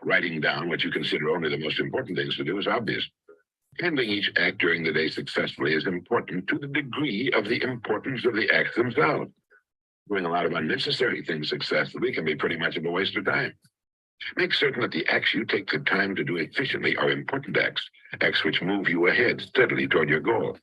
Writing down what you consider only the most important things to do is obvious. Handling each act during the day successfully is important to the degree of the importance of the acts themselves. Doing a lot of unnecessary things successfully can be pretty much of a waste of time. Make certain that the acts you take the time to do efficiently are important acts, acts which move you ahead steadily toward your goal.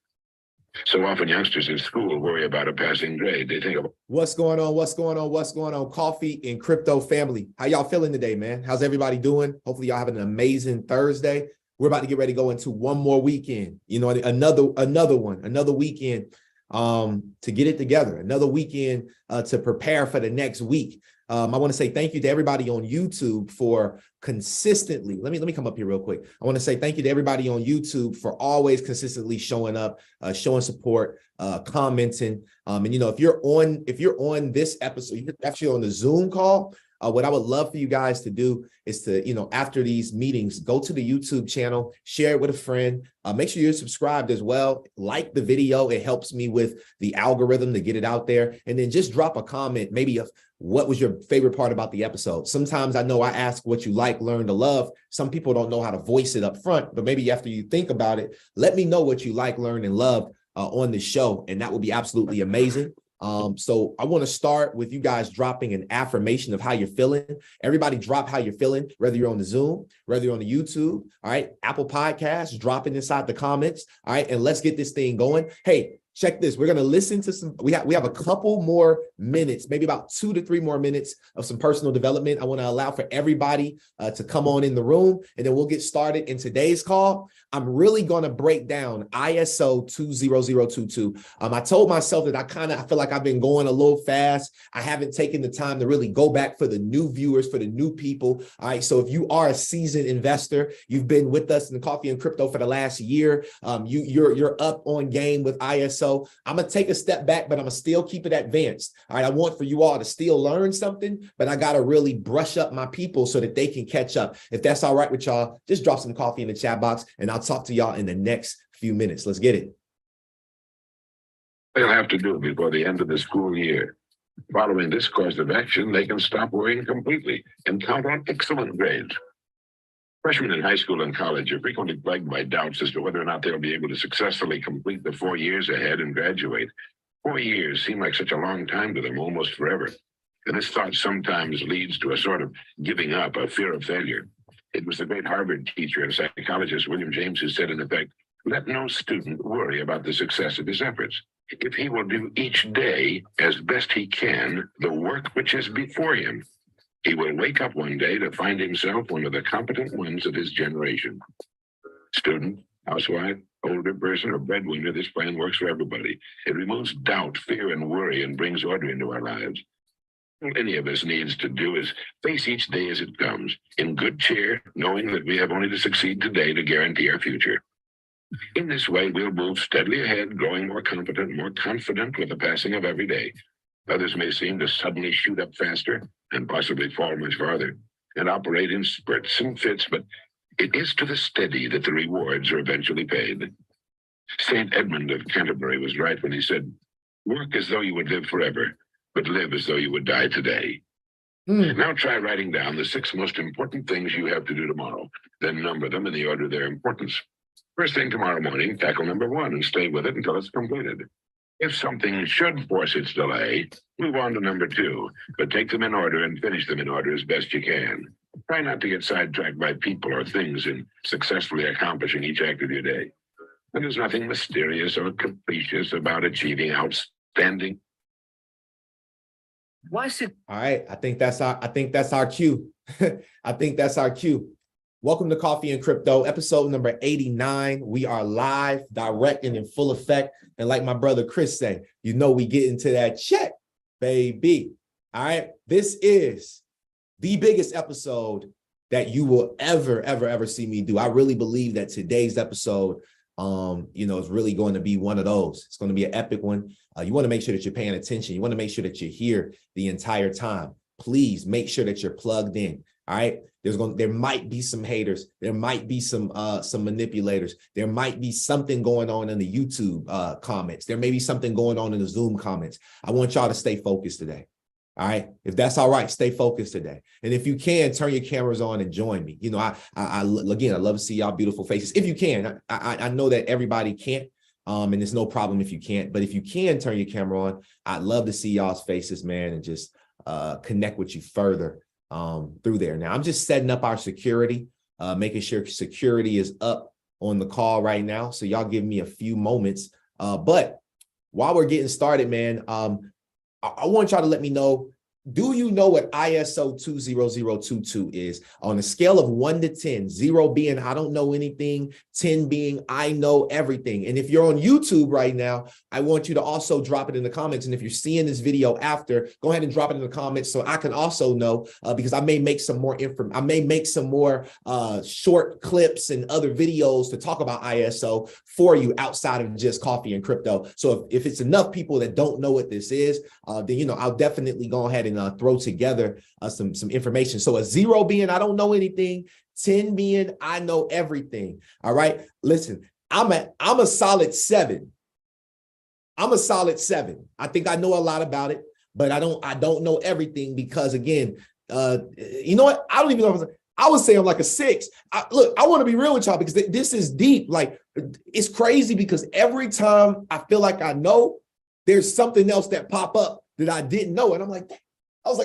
So often youngsters in school worry about a passing grade. They think of what's going on, coffee and crypto family. How y'all feeling today, man? How's everybody doing? Hopefully y'all having an amazing Thursday. We're about to get ready to go into one more weekend, you know, another weekend to get it together, another weekend to prepare for the next week. I want to say thank you to everybody on YouTube for consistently. Let me come up here real quick. I want to say thank you to everybody on YouTube for always consistently showing up, showing support, commenting. And you know, if you're on this episode, you're actually on the Zoom call. What I would love for you guys to do is to, you know, after these meetings, go to the YouTube channel, share it with a friend, make sure you're subscribed as well. Like the video. It helps me with the algorithm to get it out there. And then just drop a comment, maybe of what was your favorite part about the episode. Sometimes I know I ask what you like, learn to love. Some people don't know how to voice it up front, but maybe after you think about it, let me know what you like, learn, and love on the show. And that would be absolutely amazing. So I want to start with you guys dropping an affirmation of how you're feeling. Everybody drop how you're feeling, whether you're on the Zoom, whether you're on the YouTube, all right, Apple Podcasts, drop it inside the comments. All right. And let's get this thing going. Hey, check this. We're going to listen to some, we have a couple more minutes, maybe about 2 to 3 more minutes of some personal development. I want to allow for everybody to come on in the room, and then we'll get started in today's call. I'm really going to break down ISO20022. I told myself that I feel like I've been going a little fast. I haven't taken the time to really go back for the new viewers, for the new people. All right. So if you are a seasoned investor, you've been with us in the Coffee and Crypto for the last year, you're up on game with ISO. I'm going to take a step back, but I'm going to still keep it advanced. All right. I want for you all to still learn something, but I got to really brush up my people so that they can catch up. If that's all right with y'all, just drop some coffee in the chat box and I'll talk to y'all in the next few minutes. Let's get it. they'll have to do before the end of the school year. Following this course of action, they can stop worrying completely and count on excellent grades. Freshmen in high school and college are frequently plagued by doubts as to whether or not they'll be able to successfully complete the 4 years ahead and graduate. 4 years seem like such a long time to them, almost forever. And this thought sometimes leads to a sort of giving up, a fear of failure. It was the great Harvard teacher and psychologist William James who said, in effect, let no student worry about the success of his efforts. If he will do each day as best he can the work which is before him, he will wake up one day to find himself one of the competent ones of his generation. Student, housewife, older person, or breadwinner, this plan works for everybody. It removes doubt, fear, and worry and brings order into our lives. All any of us needs to do is face each day as it comes, in good cheer, knowing that we have only to succeed today to guarantee our future. In this way, we'll move steadily ahead, growing more competent, more confident with the passing of every day. Others may seem to suddenly shoot up faster and possibly fall much farther and operate in spurts and fits, but it is to the steady that the rewards are eventually paid. St. Edmund of Canterbury was right when he said, work as though you would live forever, but live as though you would die today. Now try writing down the 6 most important things you have to do tomorrow, then number them in the order of their importance. First thing tomorrow morning, tackle number 1 and stay with it until it's completed. If something should force its delay, move on to number 2, but take them in order and finish them in order as best you can. Try not to get sidetracked by people or things in successfully accomplishing each act of your day. And there's nothing mysterious or capricious about achieving outstanding. All right, I think that's our cue. I think that's our cue. Welcome to Coffee and Crypto, episode number 89. We are live, direct, and in full effect. And like my brother Chris said, you know we get into that check, baby. All right, this is the biggest episode that you will ever see me do. I really believe that today's episode, is really going to be one of those. It's going to be an epic one. You want to make sure that you're paying attention. You want to make sure that you're here the entire time. Please make sure that you're plugged in. All right. There might be some haters. There might be some manipulators. There might be something going on in the YouTube comments. There may be something going on in the Zoom comments. I want y'all to stay focused today. All right. If that's all right, stay focused today. And if you can, turn your cameras on and join me. You know, again, I love to see y'all beautiful faces. If you can, I know that everybody can't, and there's no problem if you can't, but if you can turn your camera on, I'd love to see y'all's faces, man, and just connect with you further through there. Now, I'm just setting up our security, making sure security is up on the call right now. So y'all give me a few moments. But while we're getting started, man, I want y'all to let me know, do you know what ISO20022 is? On a scale of 1 to 10, 0 being I don't know anything, 10 being I know everything. And if you're on YouTube right now, I want you to also drop it in the comments. And if you're seeing this video after, go ahead and drop it in the comments so I can also know, because I may make some more short clips and other videos to talk about ISO for you outside of just coffee and crypto. So if it's enough people that don't know what this is, then, you know, I'll definitely go ahead and throw together some information. So a 0 being I don't know anything, 10 being I know everything. All right. Listen, I'm a solid 7. I'm a solid 7. I think I know a lot about it, but I don't know everything because, again, you know what? I don't even know. I would say I'm like a 6. Look, I want to be real with y'all because this is deep. Like, it's crazy because every time I feel like I know, there's something else that pop up that I didn't know. And I'm like, I was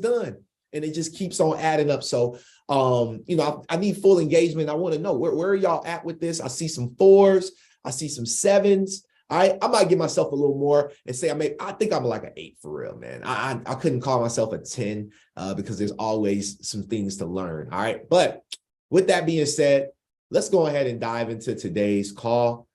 done. And it just keeps on adding up. So, you know, I need full engagement. I want to know where are y'all at with this? I see some 4s. I see some 7s. All right. I might give myself a little more and say, I think I'm like an 8 for real, man. I couldn't call myself a 10 because there's always some things to learn. All right. But with that being said, let's go ahead and dive into today's call.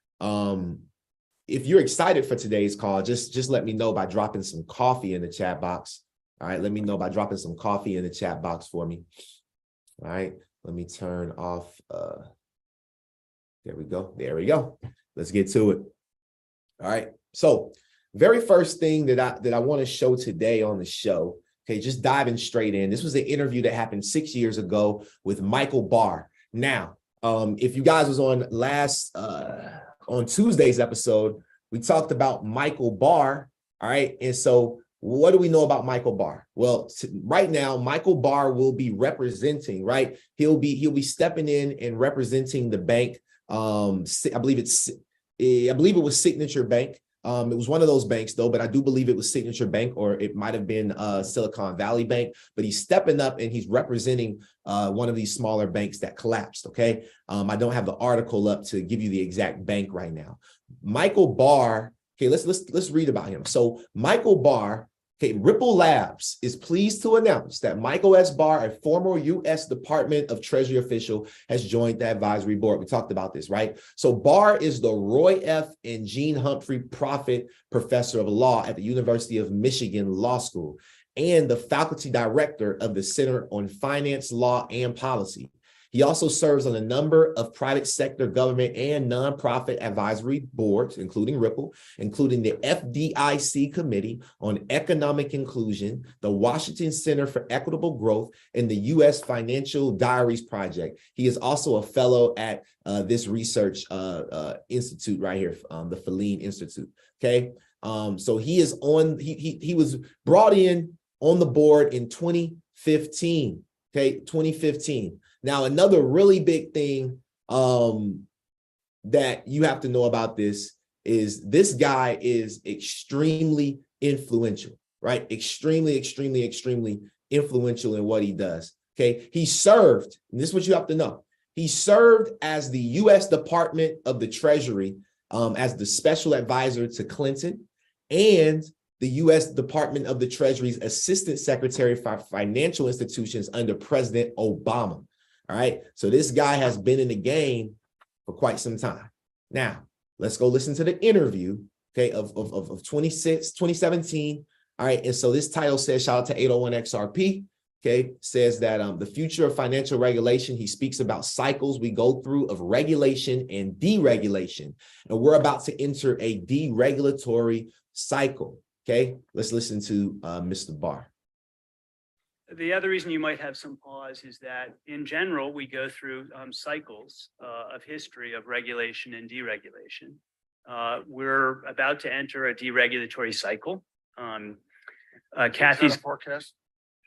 If you're excited for today's call, just let me know by dropping some coffee in the chat box. All right, let me know by dropping some coffee in the chat box for me. All right, let me turn off. There we go. There we go. Let's get to it. All right. So, very first thing that I want to show today on the show. Okay, just diving straight in. This was an interview that happened 6 years ago with Michael Barr. Now, if you guys was on on Tuesday's episode, we talked about Michael Barr. All right. And so what do we know about Michael Barr? Well, right now, Michael Barr will be representing, right? He'll be stepping in and representing the bank. I believe it was Signature Bank. It was one of those banks though, but I do believe it was Signature Bank, or it might have been Silicon Valley Bank, but he's stepping up and he's representing one of these smaller banks that collapsed. Okay. I don't have the article up to give you the exact bank right now. Michael Barr. Okay. Let's read about him. So Michael Barr. Okay, Ripple Labs is pleased to announce that Michael S. Barr, a former U.S. Department of Treasury official, has joined the advisory board. We talked about this, right? So Barr is the Roy F. and Jean Humphrey Profit Professor of Law at the University of Michigan Law School and the faculty director of the Center on Finance, Law, and Policy. He also serves on a number of private sector, government, and nonprofit advisory boards, including Ripple, including the FDIC Committee on Economic Inclusion, the Washington Center for Equitable Growth, and the U.S. Financial Diaries Project. He is also a fellow at this research institute right here, the Feline Institute. Okay, so he is on. He was brought in on the board in 2015. Okay, 2015. Now, another really big thing that you have to know about this is this guy is extremely influential, right? Extremely influential in what he does. Okay. He served, and this is what you have to know. He served as the U.S. Department of the Treasury as the special advisor to Clinton and the U.S. Department of the Treasury's Assistant Secretary for Financial Institutions under President Obama. All right. So this guy has been in the game for quite some time. Now, let's go listen to the interview, okay, of 2017. All right. And so this title says, shout out to 801XRP, okay, says that the future of financial regulation, he speaks about cycles we go through of regulation and deregulation. And we're about to enter a deregulatory cycle. Okay. Let's listen to Mr. Barr. The other reason you might have some pause is that in general, we go through cycles of history of regulation and deregulation. We're about to enter a deregulatory cycle. Kathy's forecast.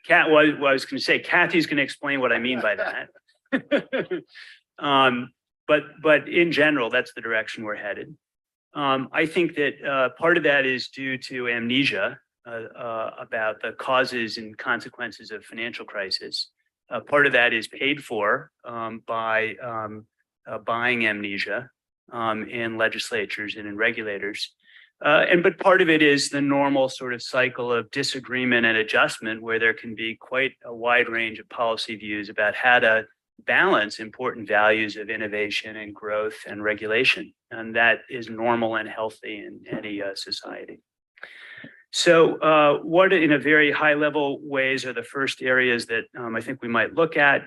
Well, I was going to say, Kathy's going to explain what I mean by that. But in general, that's the direction we're headed. I think that part of that is due to amnesia about the causes and consequences of financial crisis. Part of that is paid for by buying amnesia in legislatures and in regulators. But part of it is the normal sort of cycle of disagreement and adjustment, where there can be quite a wide range of policy views about how to balance important values of innovation and growth and regulation. And that is normal and healthy in any society. So what in a very high level ways are the first areas that I think we might look at?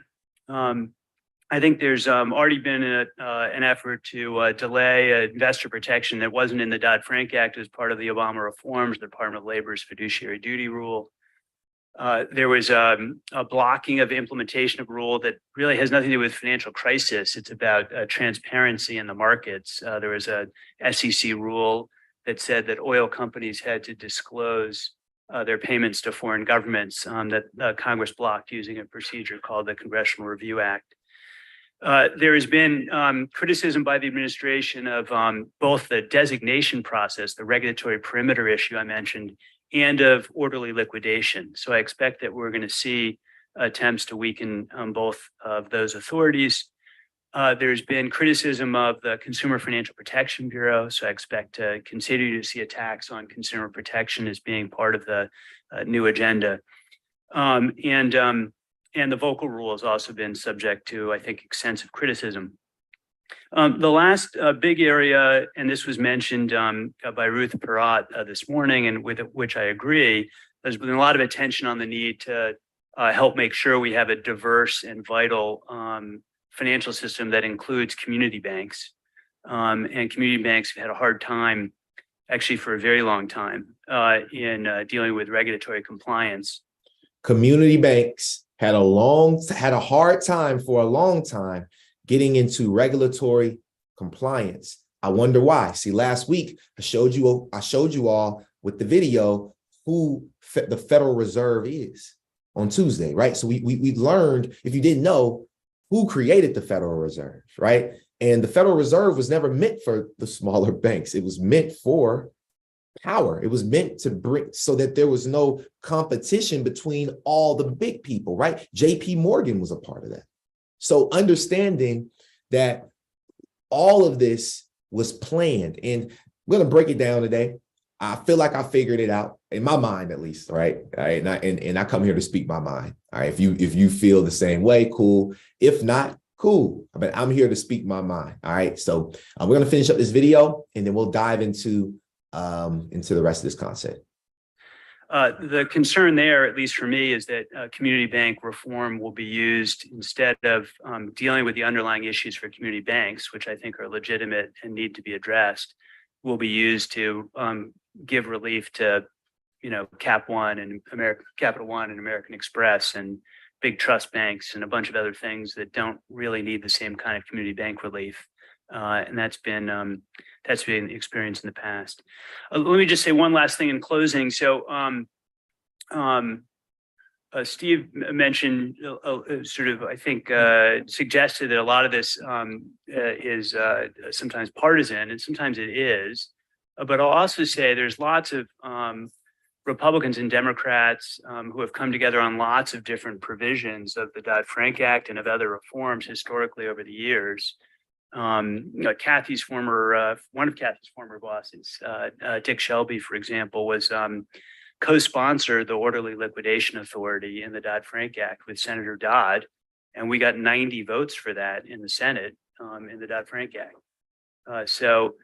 I think there's already been an effort to delay investor protection that wasn't in the Dodd-Frank Act as part of the Obama reforms, the Department of Labor's fiduciary duty rule. There was a blocking of implementation of a rule that really has nothing to do with financial crisis. It's about transparency in the markets. There was a SEC rule that said that oil companies had to disclose their payments to foreign governments that Congress blocked using a procedure called the Congressional Review Act. There has been criticism by the administration of both the designation process, the regulatory perimeter issue I mentioned, and of orderly liquidation. So I expect that we're going to see attempts to weaken both of those authorities. There's been criticism of the Consumer Financial Protection Bureau, so I expect to continue to see attacks on consumer protection as being part of the new agenda. And the vocal rule has also been subject to, I think, extensive criticism. The last big area, and this was mentioned by Ruth Perot this morning, and with which I agree, there's been a lot of attention on the need to help make sure we have a diverse and vital financial system that includes community banks. And community banks have had a hard time, actually for a very long time, in dealing with regulatory compliance. Community banks had a hard time for a long time getting into regulatory compliance. I wonder why. See, last week I showed you all with the video who the Federal Reserve is on Tuesday, right? So we learned, if you didn't know, who created the Federal Reserve, right? And the Federal Reserve was never meant for the smaller banks. It was meant for power. It was meant to bring so that there was no competition between all the big people, right? JP Morgan was a part of that. So understanding that all of this was planned, and we're going to break it down today. I feel like I figured it out in my mind, at least, right? All right, and I come here to speak my mind. All right, if you feel the same way, cool. If not, cool. But I'm here to speak my mind. All right, so we're going to finish up this video, and then we'll dive into the rest of this concept. The concern there, at least for me, is that community bank reform will be used instead of dealing with the underlying issues for community banks, which I think are legitimate and need to be addressed, will be used to give relief to, Capital One and American Express and big trust banks and a bunch of other things that don't really need the same kind of community bank relief. And that's been the experience in the past. Let me just say one last thing in closing. So Steve mentioned sort of, I think, suggested that a lot of this is sometimes partisan, and sometimes it is. But I'll also say there's lots of Republicans and Democrats who have come together on lots of different provisions of the Dodd-Frank Act and of other reforms historically over the years. One of Kathy's former bosses, Dick Shelby, for example, was co-sponsored the Orderly Liquidation Authority in the Dodd-Frank Act with Senator Dodd, and we got 90 votes for that in the Senate in the Dodd-Frank Act. So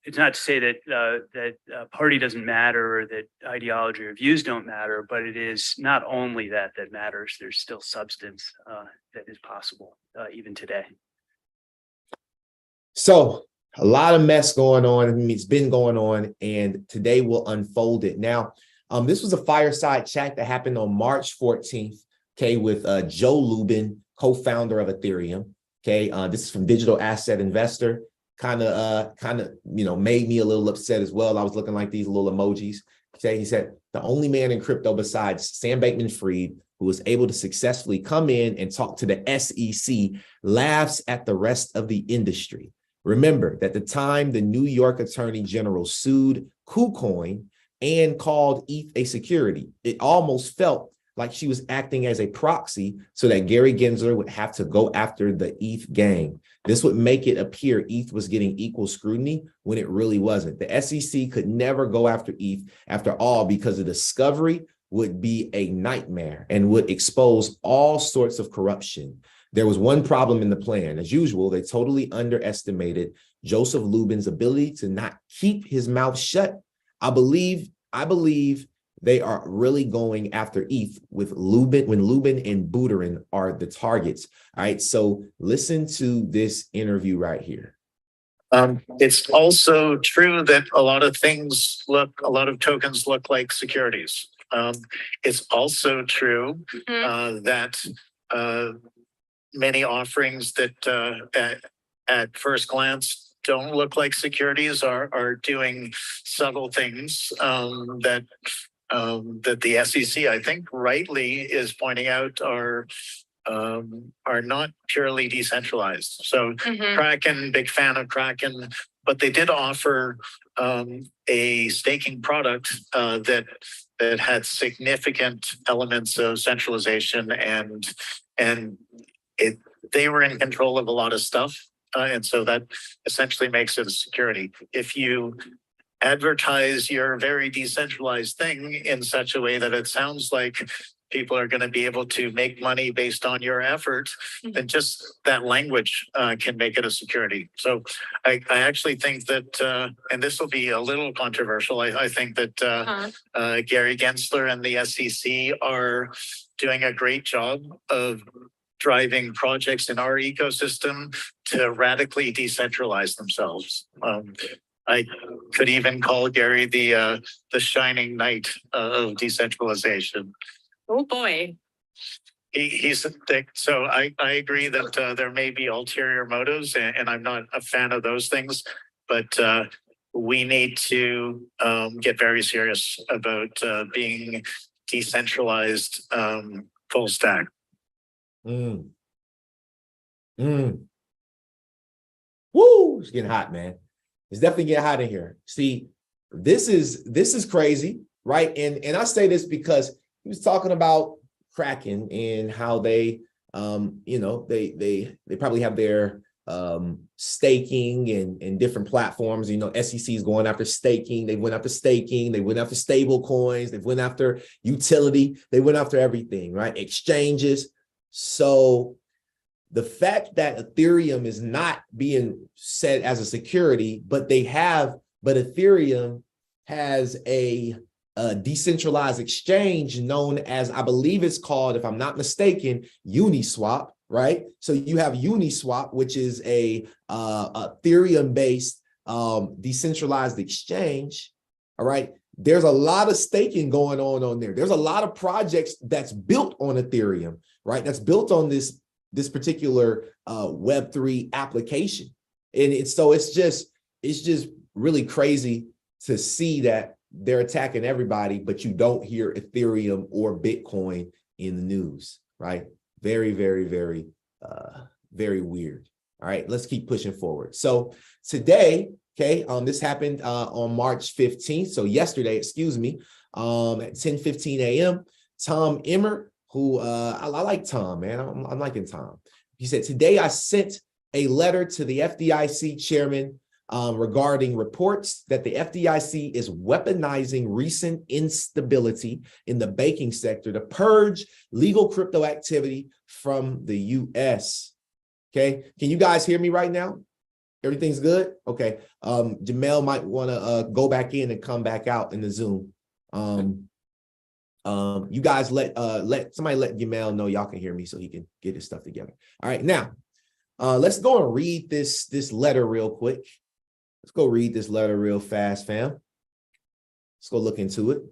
it's not to say that party doesn't matter or that ideology or views don't matter, but it is not only that matters. There's still substance that is possible even today. So a lot of mess going on. I mean, it's been going on, and today we'll unfold it. Now, this was a fireside chat that happened on March 14th, okay, with Joe Lubin, co-founder of Ethereum. Okay, this is from Digital Asset Investor. Kind of, made me a little upset as well. I was looking like these little emojis. Okay, he said, the only man in crypto besides Sam Bankman-Fried who was able to successfully come in and talk to the SEC, laughs at the rest of the industry. Remember that the time the New York Attorney General sued KuCoin and called ETH a security, it almost felt like she was acting as a proxy so that Gary Gensler would have to go after the ETH gang. This would make it appear ETH was getting equal scrutiny when it really wasn't. The SEC could never go after ETH after all because the discovery would be a nightmare and would expose all sorts of corruption. There was one problem in the plan. As usual, they totally underestimated Joseph Lubin's ability to not keep his mouth shut. I believe they are really going after ETH with Lubin, when Lubin and Buterin are the targets. All right, so listen to this interview right here. It's also true that a lot of tokens look like securities. It's also true that many offerings that at first glance don't look like securities are doing subtle things that the SEC, I think, rightly is pointing out are not purely decentralized. So Kraken, big fan of Kraken, but they did offer a staking product that had significant elements of centralization, and they were in control of a lot of stuff. And so that essentially makes it a security. If you advertise your very decentralized thing in such a way that it sounds like people are going to be able to make money based on your effort, then just that language can make it a security. So I actually think that, and this will be a little controversial, I think that Gary Gensler and the SEC are doing a great job of driving projects in our ecosystem to radically decentralize themselves. I could even call Gary the shining knight of decentralization. Oh boy. He's a dick. So I agree that there may be ulterior motives, and I'm not a fan of those things, but we need to get very serious about being decentralized full stack. Woo, it's getting hot, man. It's definitely getting hot in here. See, this is crazy, right? And I say this because he was talking about Kraken and how they, they probably have their staking and different platforms. SEC is going after staking. They went after staking. They went after stable coins. They went after utility. They went after everything, right? Exchanges. So the fact that Ethereum is not being set as a security, but Ethereum has a decentralized exchange known as, I believe it's called, if I'm not mistaken, Uniswap, right? So you have Uniswap, which is a Ethereum-based decentralized exchange, all right? There's a lot of staking going on there. There's a lot of projects that's built on Ethereum, right? That's built on this particular Web3 application. And it's just really crazy to see that they're attacking everybody, but you don't hear Ethereum or Bitcoin in the news, right? Very, very, very, very weird. All right, let's keep pushing forward. So today, okay, this happened on March 15th. So yesterday, excuse me, at 10:15 a.m., Tom Emmer, who I like Tom, man. I'm liking Tom. He said, today I sent a letter to the FDIC chairman regarding reports that the FDIC is weaponizing recent instability in the banking sector to purge legal crypto activity from the U.S. Okay, can you guys hear me right now? Everything's good? Okay. Jamel might want to go back in and come back out in the Zoom. You guys let Jamel know y'all can hear me so he can get his stuff together. All right, now let's go and read this letter real quick. Let's go read this letter real fast, fam. Let's go look into it.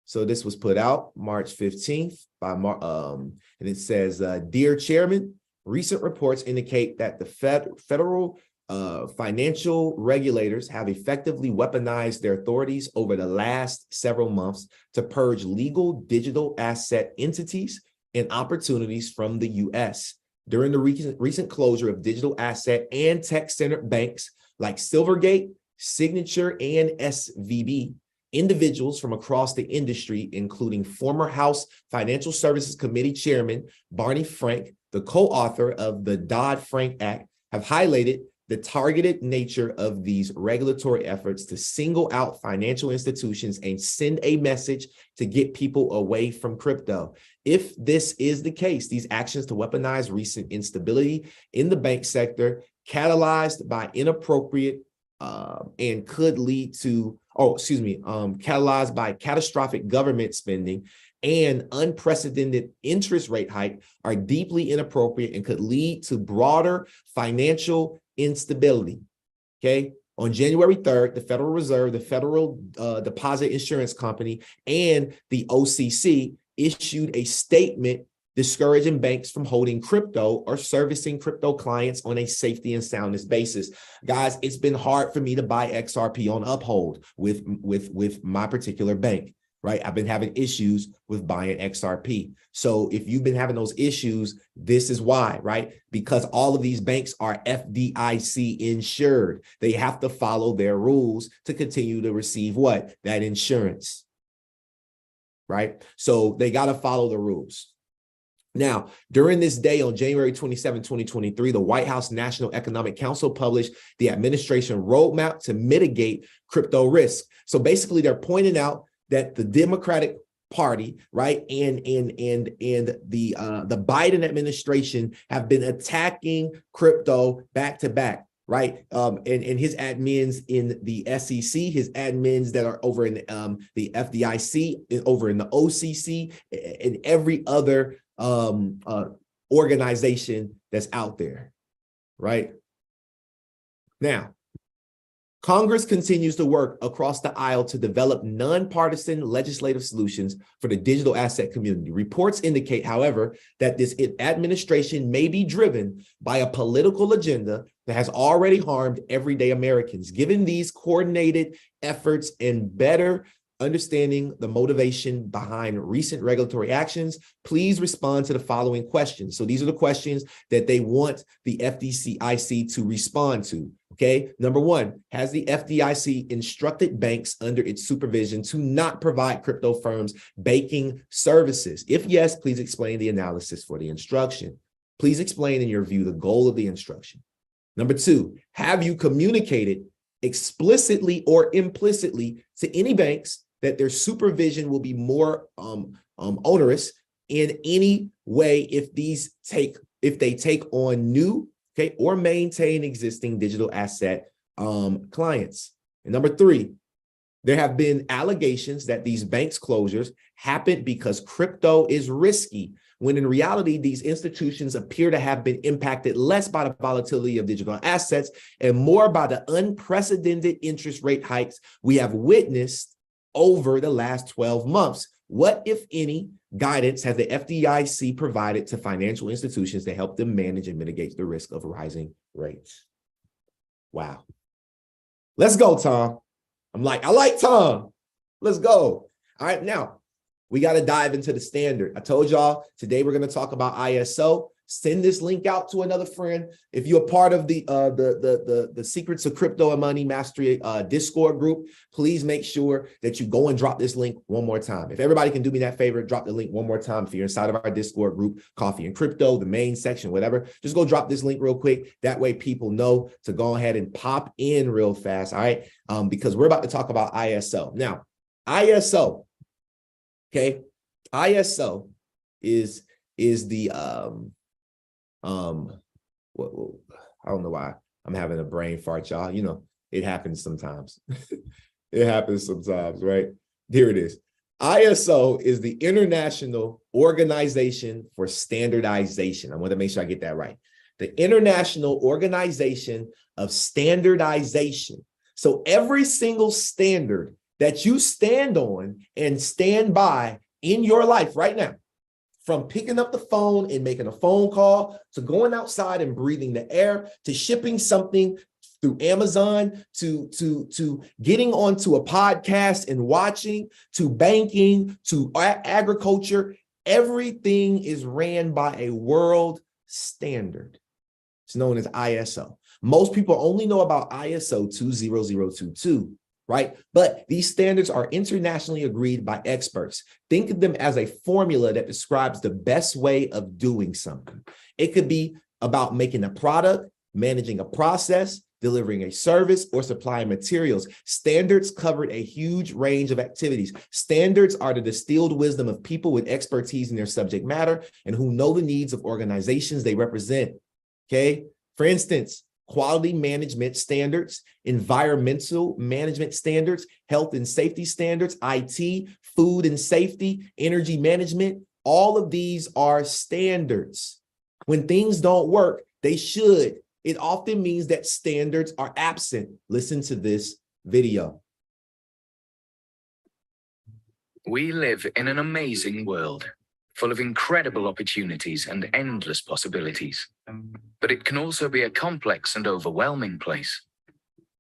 So this was put out March 15th by and it says, Dear Chairman, recent reports indicate that the Federal financial regulators have effectively weaponized their authorities over the last several months to purge legal digital asset entities and opportunities from the U.S. During the recent closure of digital asset and tech-centered banks like Silvergate, Signature, and SVB, individuals from across the industry, including former House Financial Services Committee Chairman Barney Frank, the co-author of the Dodd-Frank Act, have highlighted the targeted nature of these regulatory efforts to single out financial institutions and send a message to get people away from crypto. If this is the case, these actions to weaponize recent instability in the bank sector, catalyzed by inappropriate and could lead to, catalyzed by catastrophic government spending and unprecedented interest rate hike, are deeply inappropriate and could lead to broader financial instability. Okay. On January 3rd, the Federal Reserve, the Federal Deposit Insurance Company, and the OCC issued a statement discouraging banks from holding crypto or servicing crypto clients on a safety and soundness basis. Guys, it's been hard for me to buy XRP on Uphold with my particular bank, right? I've been having issues with buying XRP. So if you've been having those issues, this is why, right? Because all of these banks are FDIC insured. They have to follow their rules to continue to receive what? That insurance, right? So they got to follow the rules. Now, during this day on January 27, 2023, the White House National Economic Council published the administration roadmap to mitigate crypto risk. So basically, they're pointing out that the Democratic Party, right, and the Biden administration have been attacking crypto back to back, right? And his admins in the SEC, his admins that are over in the FDIC, over in the OCC, and every other organization that's out there, right? Now, Congress continues to work across the aisle to develop nonpartisan legislative solutions for the digital asset community. Reports indicate, however, that this administration may be driven by a political agenda that has already harmed everyday Americans. Given these coordinated efforts and better understanding the motivation behind recent regulatory actions, please respond to the following questions. So these are the questions that they want the FDIC to respond to. Okay. Number one, has the FDIC instructed banks under its supervision to not provide crypto firms banking services? If yes, please explain the analysis for the instruction. Please explain in your view the goal of the instruction. Number two, have you communicated explicitly or implicitly to any banks that their supervision will be more onerous in any way if they take on new, okay, or maintain existing digital asset clients? And number three, there have been allegations that these banks closures happened because crypto is risky, when in reality, these institutions appear to have been impacted less by the volatility of digital assets and more by the unprecedented interest rate hikes we have witnessed over the last 12 months. What, if any, guidance has the FDIC provided to financial institutions to help them manage and mitigate the risk of rising rates? Wow. Let's go, Tom. I like Tom. Let's go. All right, now we got to dive into the standard. I told y'all today we're going to talk about ISO. Send this link out to another friend. If you're a part of the Secrets of Crypto and Money Mastery Discord group, please make sure that you go and drop this link one more time. If everybody can do me that favor, drop the link one more time. If you're inside of our Discord group, Coffee and Crypto, the main section, whatever, just go drop this link real quick. That way people know to go ahead and pop in real fast, all right? Because we're about to talk about ISO. Now, ISO, okay? ISO is the I don't know why I'm having a brain fart, y'all. You know, it happens sometimes. It happens sometimes, right? Here it is. ISO is the International Organization for Standardization. I want to make sure I get that right. The International Organization of Standardization. So every single standard that you stand on and stand by in your life right now, from picking up the phone and making a phone call, to going outside and breathing the air, to shipping something through Amazon to getting onto a podcast and watching, to banking, to agriculture. Everything is ran by a world standard. It's known as ISO. Most people only know about ISO20022, right? But these standards are internationally agreed by experts. Think of them as a formula that describes the best way of doing something. It could be about making a product, managing a process, delivering a service, or supplying materials. Standards covered a huge range of activities. Standards are the distilled wisdom of people with expertise in their subject matter and who know the needs of organizations they represent. Okay? For instance, quality management standards, environmental management standards, health and safety standards, IT, food and safety, energy management, all of these are standards. When things don't work, they should. It often means that standards are absent. Listen to this video. We live in an amazing world, full of incredible opportunities and endless possibilities. But it can also be a complex and overwhelming place.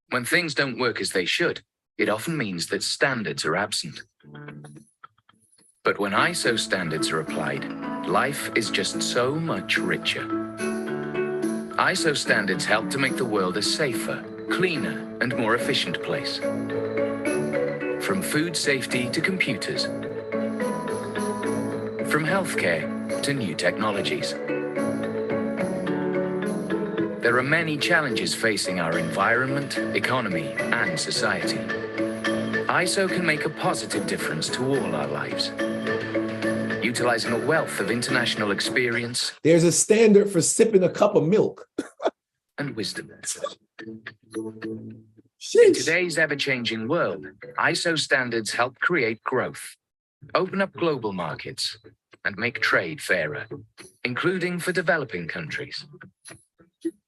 When things don't work as they should, it often means that standards are absent. But when ISO standards are applied, life is just so much richer. ISO standards help to make the world a safer, cleaner, and more efficient place. From food safety to computers, from healthcare to new technologies. There are many challenges facing our environment, economy, and society. ISO can make a positive difference to all our lives. Utilizing a wealth of international experience. There's a standard for sipping a cup of milk. And wisdom. Sheesh. In today's ever-changing world, ISO standards help create growth, open up global markets, and make trade fairer, including for developing countries.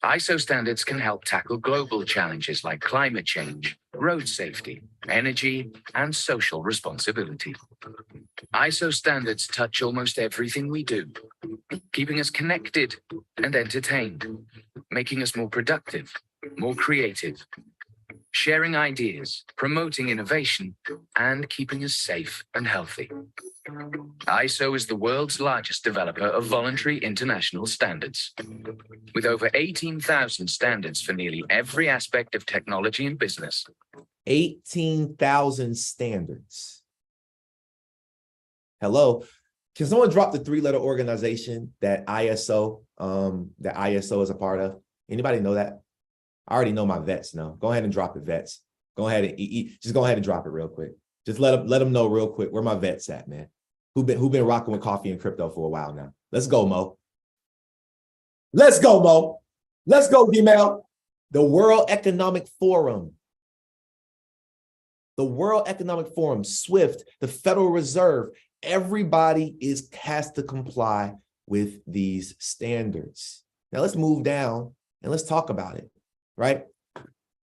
ISO standards can help tackle global challenges like climate change, road safety, energy, and social responsibility. ISO standards touch almost everything we do, keeping us connected and entertained, making us more productive, more creative, sharing ideas, promoting innovation, and keeping us safe and healthy. ISO is the world's largest developer of voluntary international standards, with over 18,000 standards for nearly every aspect of technology and business. 18,000 standards. Hello. Can someone drop the three-letter organization that ISO is a part of? Anybody know that? I already know my vets know. Go ahead and drop it, vets. Go ahead and just go ahead and drop it real quick. Just let them know real quick where my vets at, man. Who been rocking with coffee and crypto for a while now. Let's go, Mo. Let's go, Mo. Let's go, Gmail. The World Economic Forum. The World Economic Forum, SWIFT, the Federal Reserve, everybody has to comply with these standards. Now let's move down and let's talk about it, right?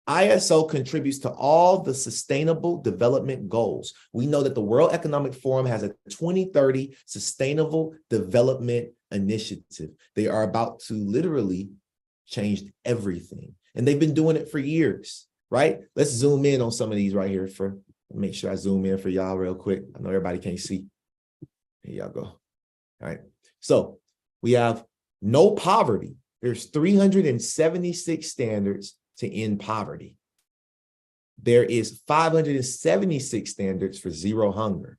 ISO contributes to all the sustainable development goals. We know that the World Economic Forum has a 2030 Sustainable Development Initiative. They are about to literally change everything. And they've been doing it for years, right? Let's zoom in on some of these right here make sure I zoom in for y'all real quick. I know everybody can't see. Here y'all go. All right. So we have no poverty. There's 376 standards to end poverty. There is 576 standards for zero hunger.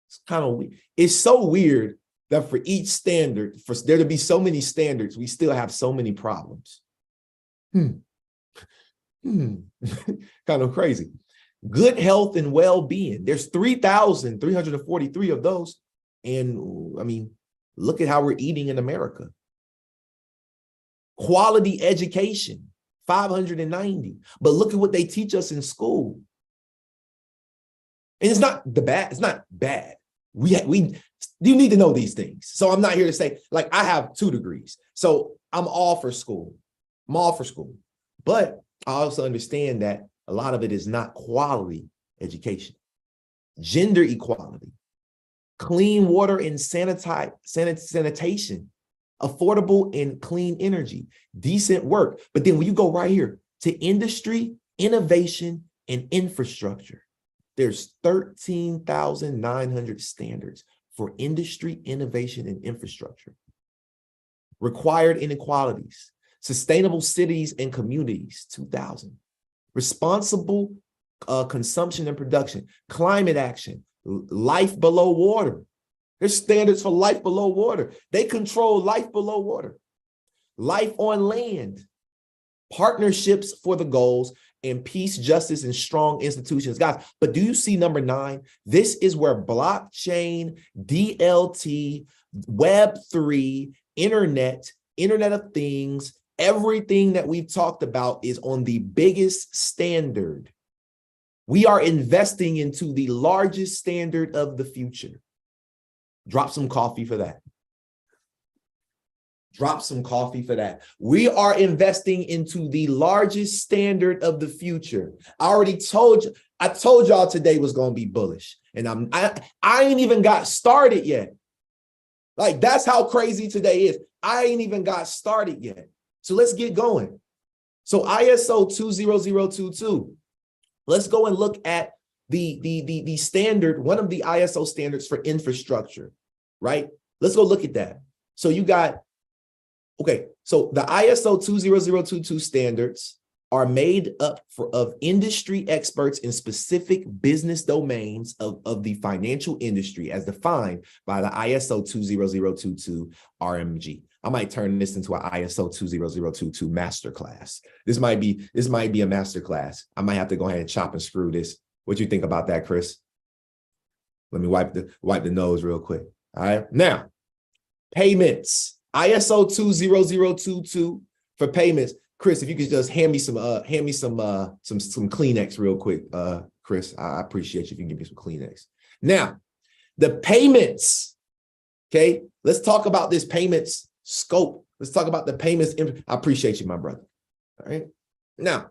It's kind of weird. It's so weird that for each standard, for there to be so many standards, we still have so many problems. Kind of crazy. Good health and well-being. There's 3,343 of those. And I mean, look at how we're eating in America. Quality education, 590. But look at what they teach us in school. And it's not bad. You need to know these things. So I'm not here to say, like, I have 2 degrees. So I'm all for school. But I also understand that a lot of it is not quality education. Gender equality, clean water and sanitation, affordable and clean energy, decent work. But then when you go right here, to industry, innovation, and infrastructure. There's 13,900 standards for industry, innovation, and infrastructure. Required inequalities, sustainable cities and communities, 2,000. Responsible consumption and production, climate action, life below water. There's standards for life below water. They control life below water. Life on land, partnerships for the goals, and peace, justice, and strong institutions. Guys, but do you see number 9? This is where blockchain, DLT, Web3, Internet of Things, everything that we've talked about is on the biggest standard. We are investing into the largest standard of the future. Drop some coffee for that. Drop some coffee for that. We are investing into the largest standard of the future. I told y'all today was going to be bullish. And I ain't even got started yet. Like, that's how crazy today is. I ain't even got started yet. So let's get going. So ISO20022. Let's go and look at the standard, one of the ISO standards for infrastructure, right? Let's go look at that. So you got, okay, so the ISO 20022 standards are made up of industry experts in specific business domains of the financial industry as defined by the ISO 20022 RMG. I might turn this into an ISO 20022 masterclass. This might be a masterclass. I might have to go ahead and chop and screw this. What you think about that, Chris? Let me wipe the nose real quick. All right. Now, payments. ISO 20022 for payments. Chris, if you could just hand me some Kleenex real quick, Chris. I appreciate you if you can give me some Kleenex. Now, the payments. Okay, let's talk about this payments scope. Let's talk about the payments. I appreciate you, my brother. All right. Now,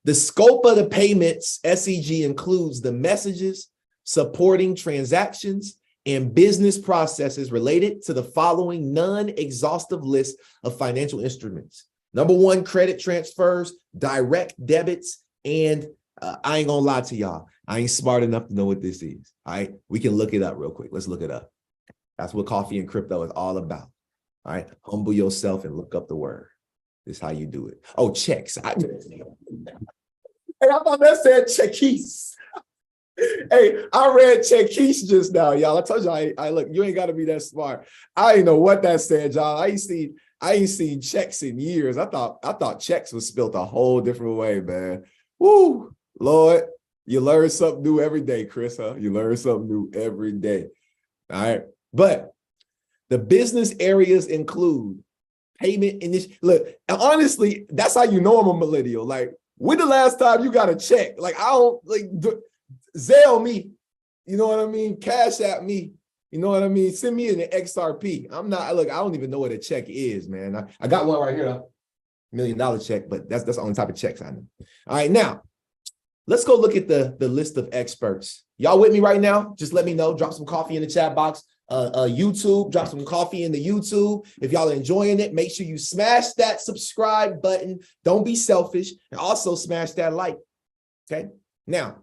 the scope of the payments SEG includes the messages supporting transactions and business processes related to the following non-exhaustive list of financial instruments. Number 1, credit transfers, direct debits, and I ain't gonna lie to y'all. I ain't smart enough to know what this is. All right, we can look it up real quick. Let's look it up. That's what coffee and crypto is all about. All right, humble yourself and look up the word. This is how you do it. Oh, checks. Hey, I thought that said checkies. Hey, I read checkies just now, y'all. I told y'all, I look, you ain't got to be that smart. I ain't know what that said, y'all. I ain't seen checks in years. I thought checks was spelled a whole different way, man. Woo, Lord, you learn something new every day, Chris, huh? You learn something new every day. All right, but the business areas include payment initiative. Look, honestly, that's how you know I'm a millennial. Like, when the last time you got a check? Like, I don't like Zelle me. You know what I mean? Cash App me. You know what I mean? Send me an XRP. I'm not, look, I don't even know what a check is, man. I got one right here, $1 million check, but that's the only type of checks I know. All right, now, let's go look at the list of experts. Y'all with me right now? Just let me know. Drop some coffee in the chat box. YouTube, drop some coffee in the YouTube. If y'all are enjoying it, make sure you smash that subscribe button. Don't be selfish. And also smash that like, okay? Now,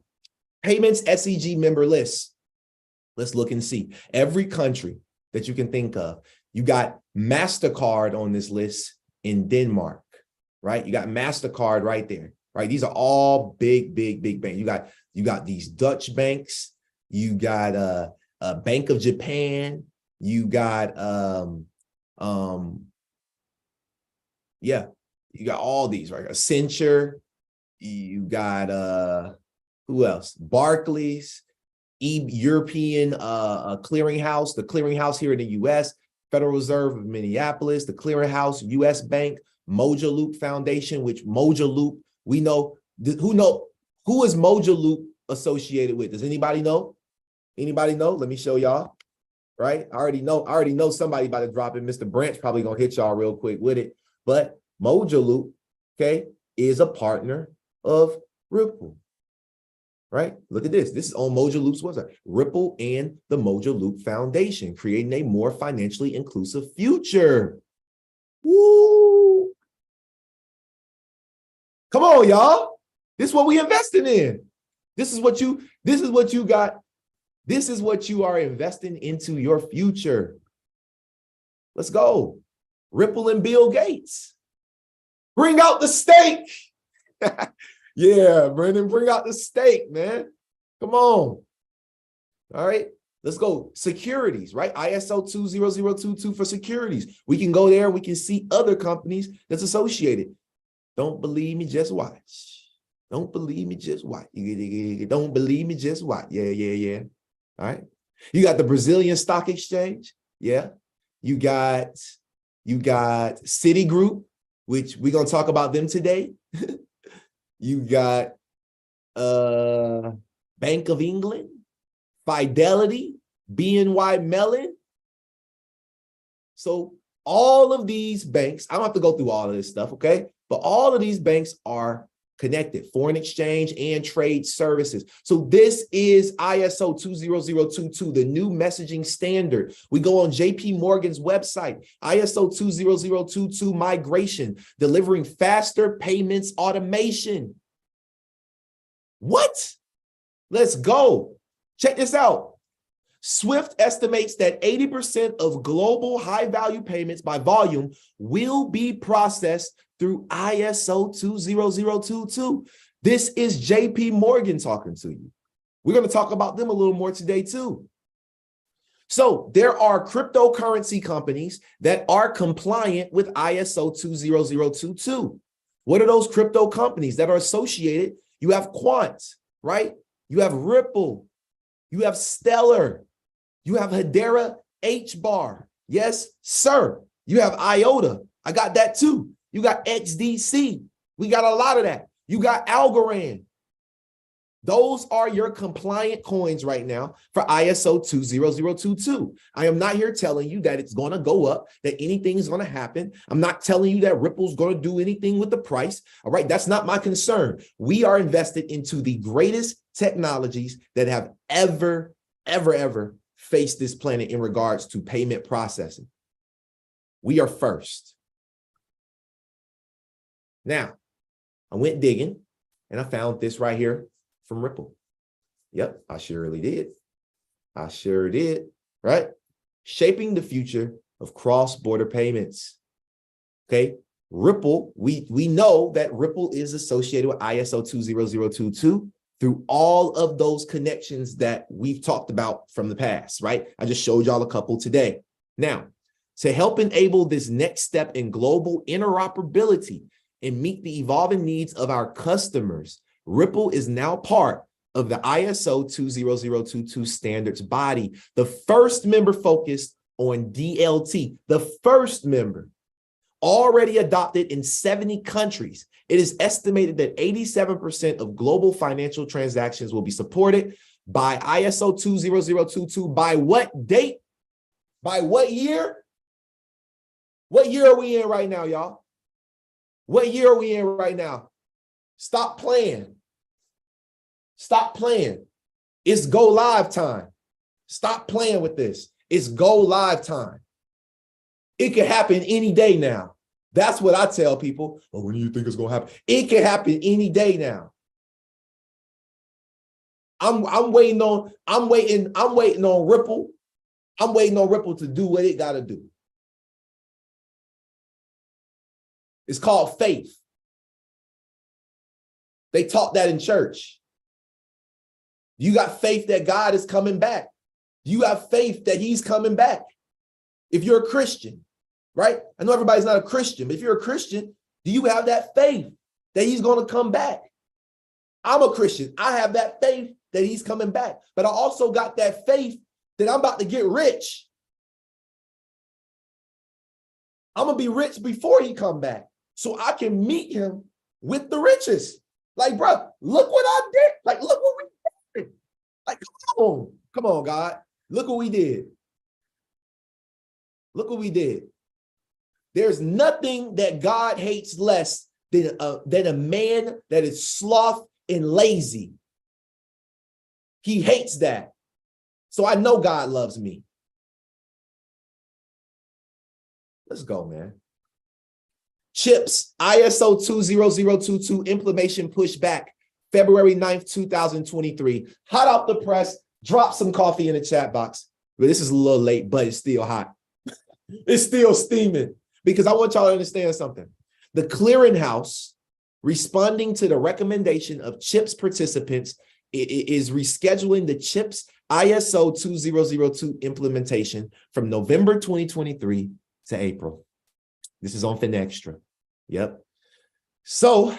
payments SEG member list. Let's look and see. Every country that you can think of. You got MasterCard on this list in Denmark, right? You got MasterCard right there, right? These are all big banks. You got these Dutch banks. You got Bank of Japan. You got you got all these, right? Accenture. You got who else? Barclays. European clearinghouse, the clearinghouse here in the US, Federal Reserve of Minneapolis, the clearinghouse, US Bank, Mojo Loop Foundation, which Mojo Loop, we know, who is Mojo Loop associated with? Does anybody know? Anybody know? Let me show y'all, right? I already know somebody about to drop it. Mr. Branch probably gonna hit y'all real quick with it, but Mojo Loop, okay, is a partner of Ripple. Right? Look at this. This is on Mojo Loop's website. Ripple and the Mojo Loop Foundation, creating a more financially inclusive future. Woo! Come on, y'all. This is what we investing in. This is what you got. This is what you are investing into your future. Let's go. Ripple and Bill Gates. Bring out the steak. Yeah, Brendan, bring out the steak, man. Come on. All right. Let's go. Securities, right? ISO20022 for securities. We can go there. We can see other companies that's associated. Don't believe me, just watch. Don't believe me, just watch. Don't believe me, just watch. Yeah. All right. You got the Brazilian Stock Exchange. Yeah. You got Citigroup, which we're going to talk about them today. You got Bank of England, Fidelity, BNY Mellon. So all of these banks, I don't have to go through all of this stuff, okay? But all of these banks are connected, foreign exchange and trade services. So this is ISO 20022, the new messaging standard. We go on JP Morgan's website, ISO 20022 migration, delivering faster payments automation. What? Let's go. Check this out. Swift estimates that 80% of global high-value payments by volume will be processed through ISO 20022. This is JP Morgan talking to you. We're going to talk about them a little more today too. So there are cryptocurrency companies that are compliant with ISO 20022. What are those crypto companies that are associated? You have Quant, right? You have Ripple. You have Stellar. You have Hedera HBAR. Yes, sir. You have IOTA. I got that too. You got XDC. We got a lot of that. You got Algorand. Those are your compliant coins right now for ISO 20022. I am not here telling you that it's going to go up, that anything is going to happen. I'm not telling you that Ripple's going to do anything with the price. All right, that's not my concern. We are invested into the greatest technologies that have ever faced this planet in regards to payment processing. We are first. Now, I went digging and I found this right here from Ripple. Yep, I surely did. I sure did, right? Shaping the future of cross-border payments. Okay, Ripple, we know that Ripple is associated with ISO 20022 through all of those connections that we've talked about from the past, right? I just showed y'all a couple today. Now, to help enable this next step in global interoperability and meet the evolving needs of our customers, Ripple is now part of the ISO 20022 standards body, the first member focused on DLT, the first member already adopted in 70 countries. It is estimated that 87% of global financial transactions will be supported by ISO 20022 by what date? By what year? What year are we in right now, y'all? What year are we in right now? Stop playing. Stop playing. It's go live time. Stop playing with this. It's go live time. It could happen any day now. That's what I tell people. Oh, when do you think it's going to happen? It can happen any day now. I'm waiting on Ripple. I'm waiting on Ripple to do what it got to do. It's called faith. They taught that in church. You got faith that God is coming back. You have faith that he's coming back. If you're a Christian, right? I know everybody's not a Christian, but if you're a Christian, do you have that faith that he's going to come back? I'm a Christian. I have that faith that he's coming back, but I also got that faith that I'm about to get rich. I'm going to be rich before he come back so I can meet him with the riches. Like, bro, look what I did. Like, look what we did. Like, come on, God. Look what we did. Look what we did. There's nothing that God hates less than a man that is sloth and lazy. He hates that. So I know God loves me. Let's go, man. CHIPS ISO 20022 implementation pushback February 9th, 2023. Hot off the press. Drop some coffee in the chat box. But this is a little late, but it's still hot. It's still steaming because I want y'all to understand something. The clearinghouse, responding to the recommendation of CHIPS participants, is rescheduling the CHIPS ISO 2002 implementation from November 2023 to April. This is on Finextra. Yep. So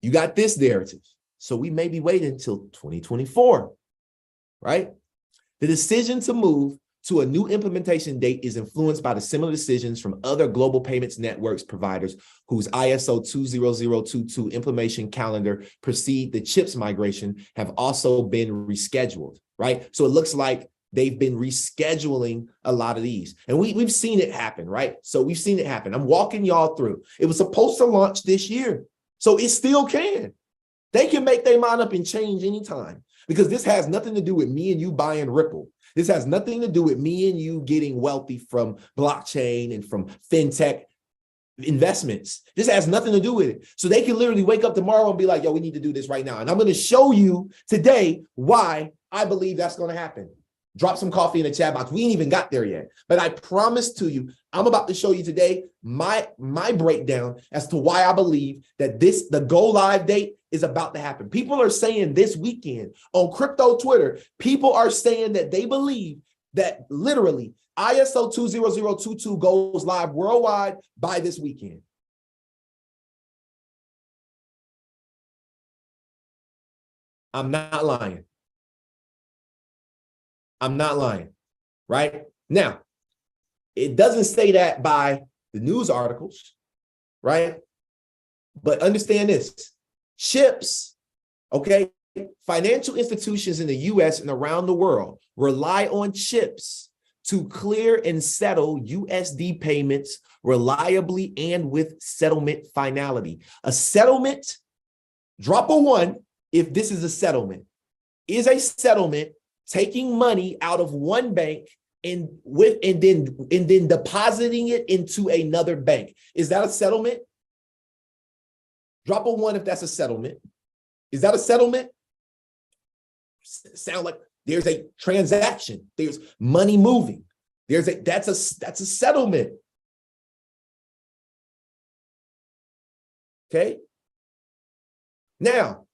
you got this narrative. So we may be waiting until 2024, right? The decision to move to a new implementation date is influenced by the similar decisions from other global payments networks providers whose ISO 20022 implementation calendar precede the CHIPS migration have also been rescheduled, right? So it looks like they've been rescheduling a lot of these. And we've seen it happen, right? So we've seen it happen. I'm walking y'all through. It was supposed to launch this year. So it still can. They can make their mind up and change anytime because this has nothing to do with me and you buying Ripple. This has nothing to do with me and you getting wealthy from blockchain and from fintech investments. This has nothing to do with it. So they can literally wake up tomorrow and be like, yo, we need to do this right now. And I'm going to show you today why I believe that's going to happen. Drop some coffee in the chat box. We ain't even got there yet. But I promise to you, I'm about to show you today my breakdown as to why I believe that the go live date is about to happen. People are saying this weekend on crypto Twitter, people are saying that they believe that literally ISO 20022 goes live worldwide by this weekend. I'm not lying. I'm not lying, right? Now, it doesn't say that by the news articles, right? But understand this, CHIPS, okay, financial institutions in the US and around the world rely on CHIPS to clear and settle USD payments reliably and with settlement finality. A settlement, drop a one if this is a settlement, is a settlement taking money out of one bank and then depositing it into another bank. Is that a settlement? Drop a one if that's a settlement. Is that a settlement? Sound like there's a transaction. There's money moving. That's a settlement. Okay. Now,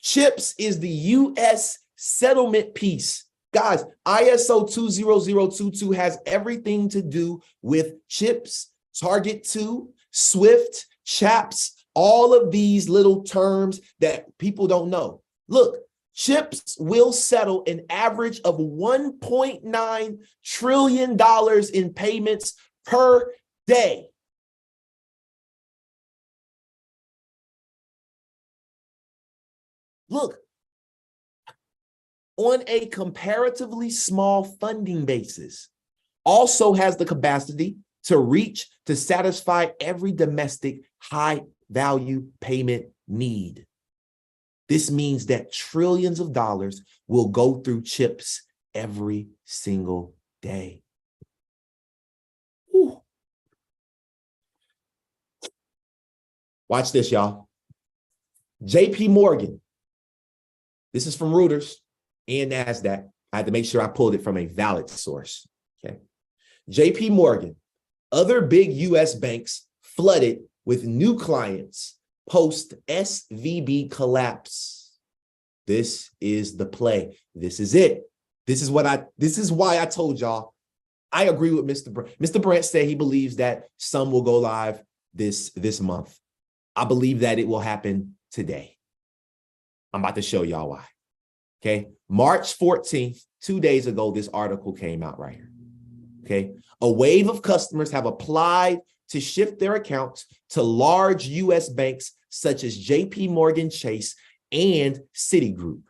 CHIPS is the U.S. settlement piece. Guys, ISO 20022 has everything to do with CHIPS, Target 2, SWIFT, CHAPS, all of these little terms that people don't know. Look, CHIPS will settle an average of $1.9 trillion in payments per day. Look, on a comparatively small funding basis, also has the capacity to reach to satisfy every domestic high-value payment need. This means that trillions of dollars will go through CHIPS every single day. Whew. Watch this, y'all. JP Morgan. This is from Reuters and NASDAQ. I had to make sure I pulled it from a valid source. Okay. JP Morgan, other big US banks flooded with new clients post SVB collapse. This is the play. This is it. This is why I told y'all. I agree with Mr. Brent. Mr. Brent said he believes that some will go live this month. I believe that it will happen today. I'm about to show y'all why. Okay. March 14th, 2 days ago, this article came out right here. Okay. A wave of customers have applied to shift their accounts to large US banks such as JP Morgan Chase and Citigroup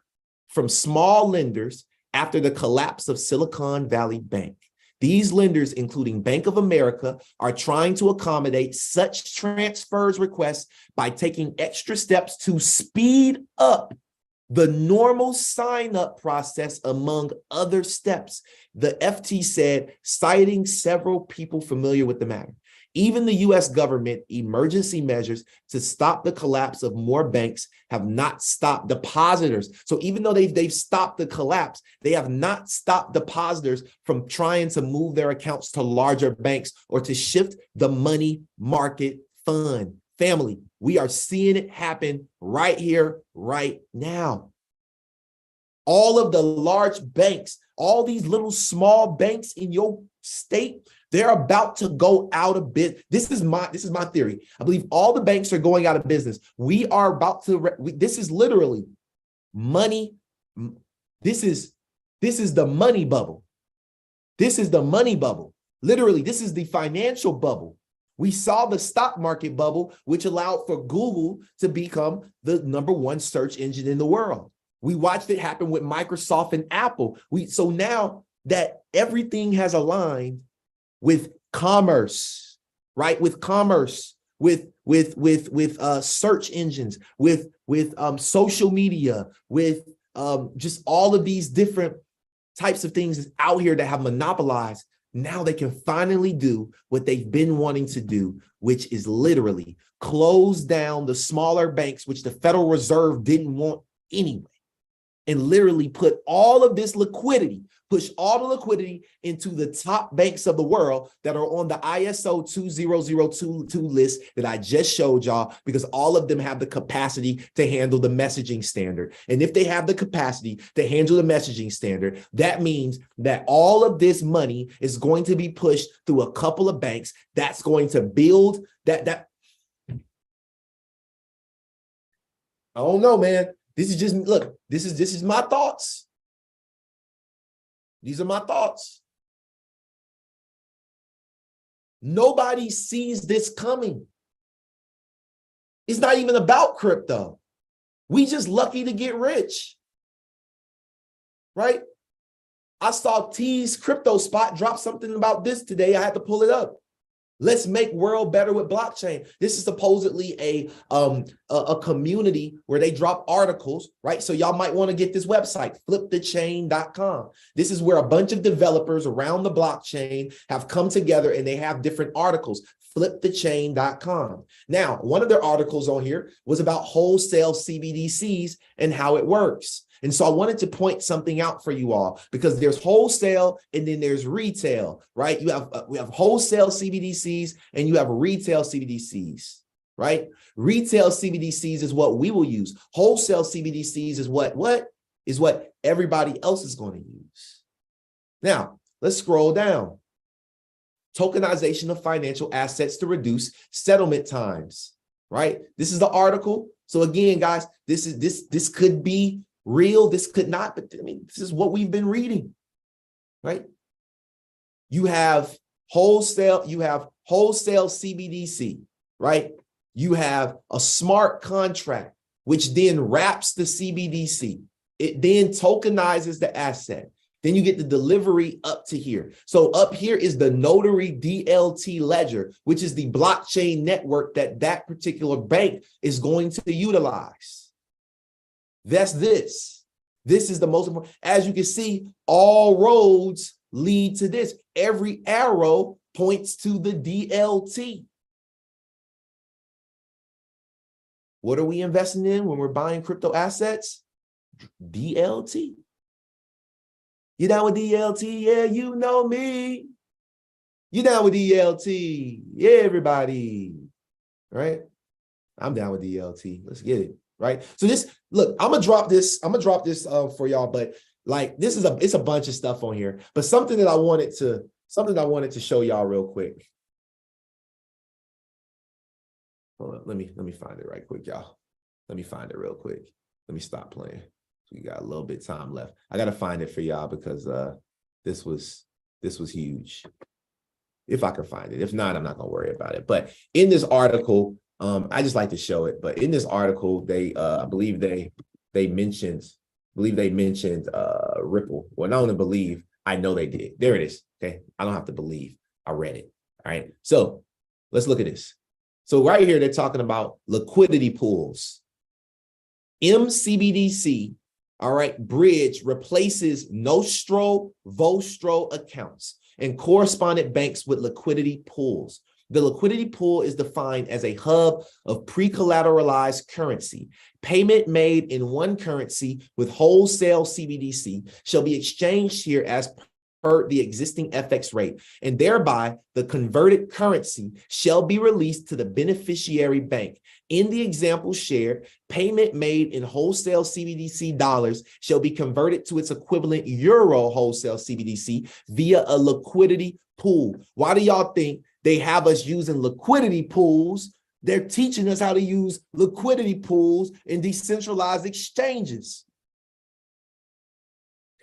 from small lenders after the collapse of Silicon Valley Bank. These lenders, including Bank of America, are trying to accommodate such transfers requests by taking extra steps to speed up The normal sign-up process, among other steps, the FT said, citing several people familiar with the matter. Even the U.S. government emergency measures to stop the collapse of more banks have not stopped depositors. So even though they've stopped the collapse, they have not stopped depositors from trying to move their accounts to larger banks or to shift the money market fund. Family, we are seeing it happen right here, right now. All of the large banks, all these little small banks in your state, they're about to go out of business. This is my theory. I believe all the banks are going out of business. We are about to, this is literally money. This is the money bubble. This is the money bubble. Literally, this is the financial bubble. We saw the stock market bubble, which allowed for Google to become the #1 search engine in the world. We watched it happen with Microsoft and Apple. So now that everything has aligned with commerce, right? With commerce, with search engines, with social media, with just all of these different types of things out here that have monopolized. Now they can finally do what they've been wanting to do, which is literally close down the smaller banks, which the Federal Reserve didn't want anyway, and literally put all of this liquidity, push all the liquidity into the top banks of the world that are on the ISO20022 list that I just showed y'all, because all of them have the capacity to handle the messaging standard. And if they have the capacity to handle the messaging standard, that means that all of this money is going to be pushed through a couple of banks that's going to build that. I don't know, man. This is just, look, this is my thoughts. These are my thoughts. Nobody sees this coming. It's not even about crypto. We just lucky to get rich, right? I saw T's crypto spot drop something about this today. I had to pull it up. Let's make world better with blockchain. This is supposedly a community where they drop articles, right? So y'all might want to get this website, flipthechain.com. This is where a bunch of developers around the blockchain have come together and they have different articles, flipthechain.com. Now, one of their articles on here was about wholesale CBDCs and how it works. And so I wanted to point something out for you all, because there's wholesale and then there's retail, right? We have wholesale CBDCs and you have retail CBDCs, right? Retail CBDCs is what we will use. Wholesale CBDCs is what everybody else is going to use. Now, let's scroll down. Tokenization of financial assets to reduce settlement times, right? This is the article. So again, guys, this could be real, this could not, but I mean, this is what we've been reading, right? You have wholesale CBDC, right? You have a smart contract, which then wraps the CBDC. It then tokenizes the asset. Then you get the delivery up to here. So up here is the notary DLT ledger, which is the blockchain network that particular bank is going to utilize. That's this. This is the most important. As you can see, all roads lead to this. Every arrow points to the DLT. What are we investing in when we're buying crypto assets? DLT. You down with DLT? Yeah, you know me. You down with DLT? Yeah, everybody. Right? I'm down with DLT. Let's get it. Right. So this, look, I'm gonna drop this for y'all, but like this is it's a bunch of stuff on here, but something that I wanted to show y'all real quick. Hold on, let me find it right quick, y'all. Let me find it real quick. Let me stop playing. We got a little bit of time left. I gotta find it for y'all because this was huge. If I can find it. If not, I'm not gonna worry about it. But in this article, I just like to show it, but in this article, I believe they mentioned Ripple. Well, not only believe, I know they did. There it is. Okay, I don't have to believe. I read it. All right. So let's look at this. So right here, they're talking about liquidity pools. MCBDC All right, bridge replaces nostro vostro accounts and correspondent banks with liquidity pools. The liquidity pool is defined as a hub of pre-collateralized currency. Payment made in one currency with wholesale CBDC shall be exchanged here as per the existing FX rate, and thereby the converted currency shall be released to the beneficiary bank. In the example shared, payment made in wholesale CBDC dollars shall be converted to its equivalent euro wholesale CBDC via a liquidity pool. Why do y'all think they have us using liquidity pools? They're teaching us how to use liquidity pools and decentralized exchanges.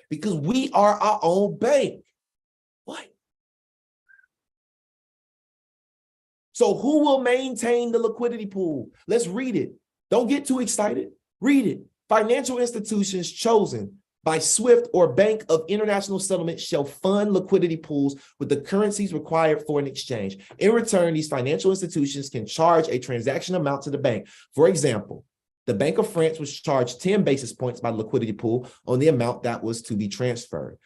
Because we are our own bank. What? So who will maintain the liquidity pool? Let's read it. Don't get too excited. Read it. Financial institutions chosen by SWIFT or Bank of International Settlement shall fund liquidity pools with the currencies required for an exchange. In return, these financial institutions can charge a transaction amount to the bank. For example, the Bank of France was charged 10 basis points by the liquidity pool on the amount that was to be transferred.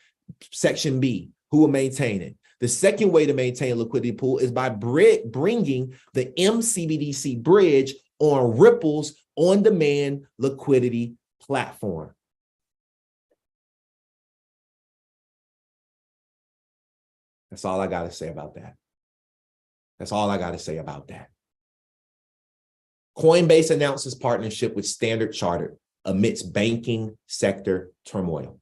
Section B, who will maintain it? The second way to maintain a liquidity pool is by bringing the MCBDC bridge on Ripple's on-demand liquidity platform. That's all I got to say about that. That's all I got to say about that. Coinbase announces partnership with Standard Chartered amidst banking sector turmoil,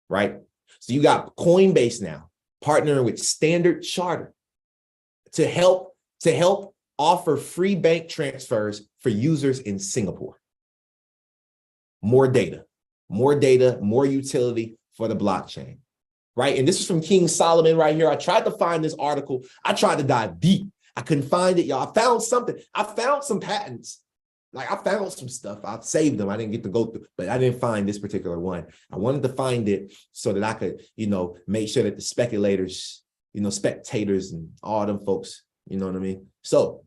right? So you got Coinbase now partnering with Standard Chartered to help offer free bank transfers for users in Singapore. More data, more utility for the blockchain, right? And this is from King Solomon right here. I tried to find this article. I tried to dive deep. I couldn't find it, y'all. I found something. I found some patents. Like I found some stuff. I've saved them. I didn't get to go through, but I didn't find this particular one. I wanted to find it so that I could, make sure that the speculators, spectators and all them folks, you know what I mean? So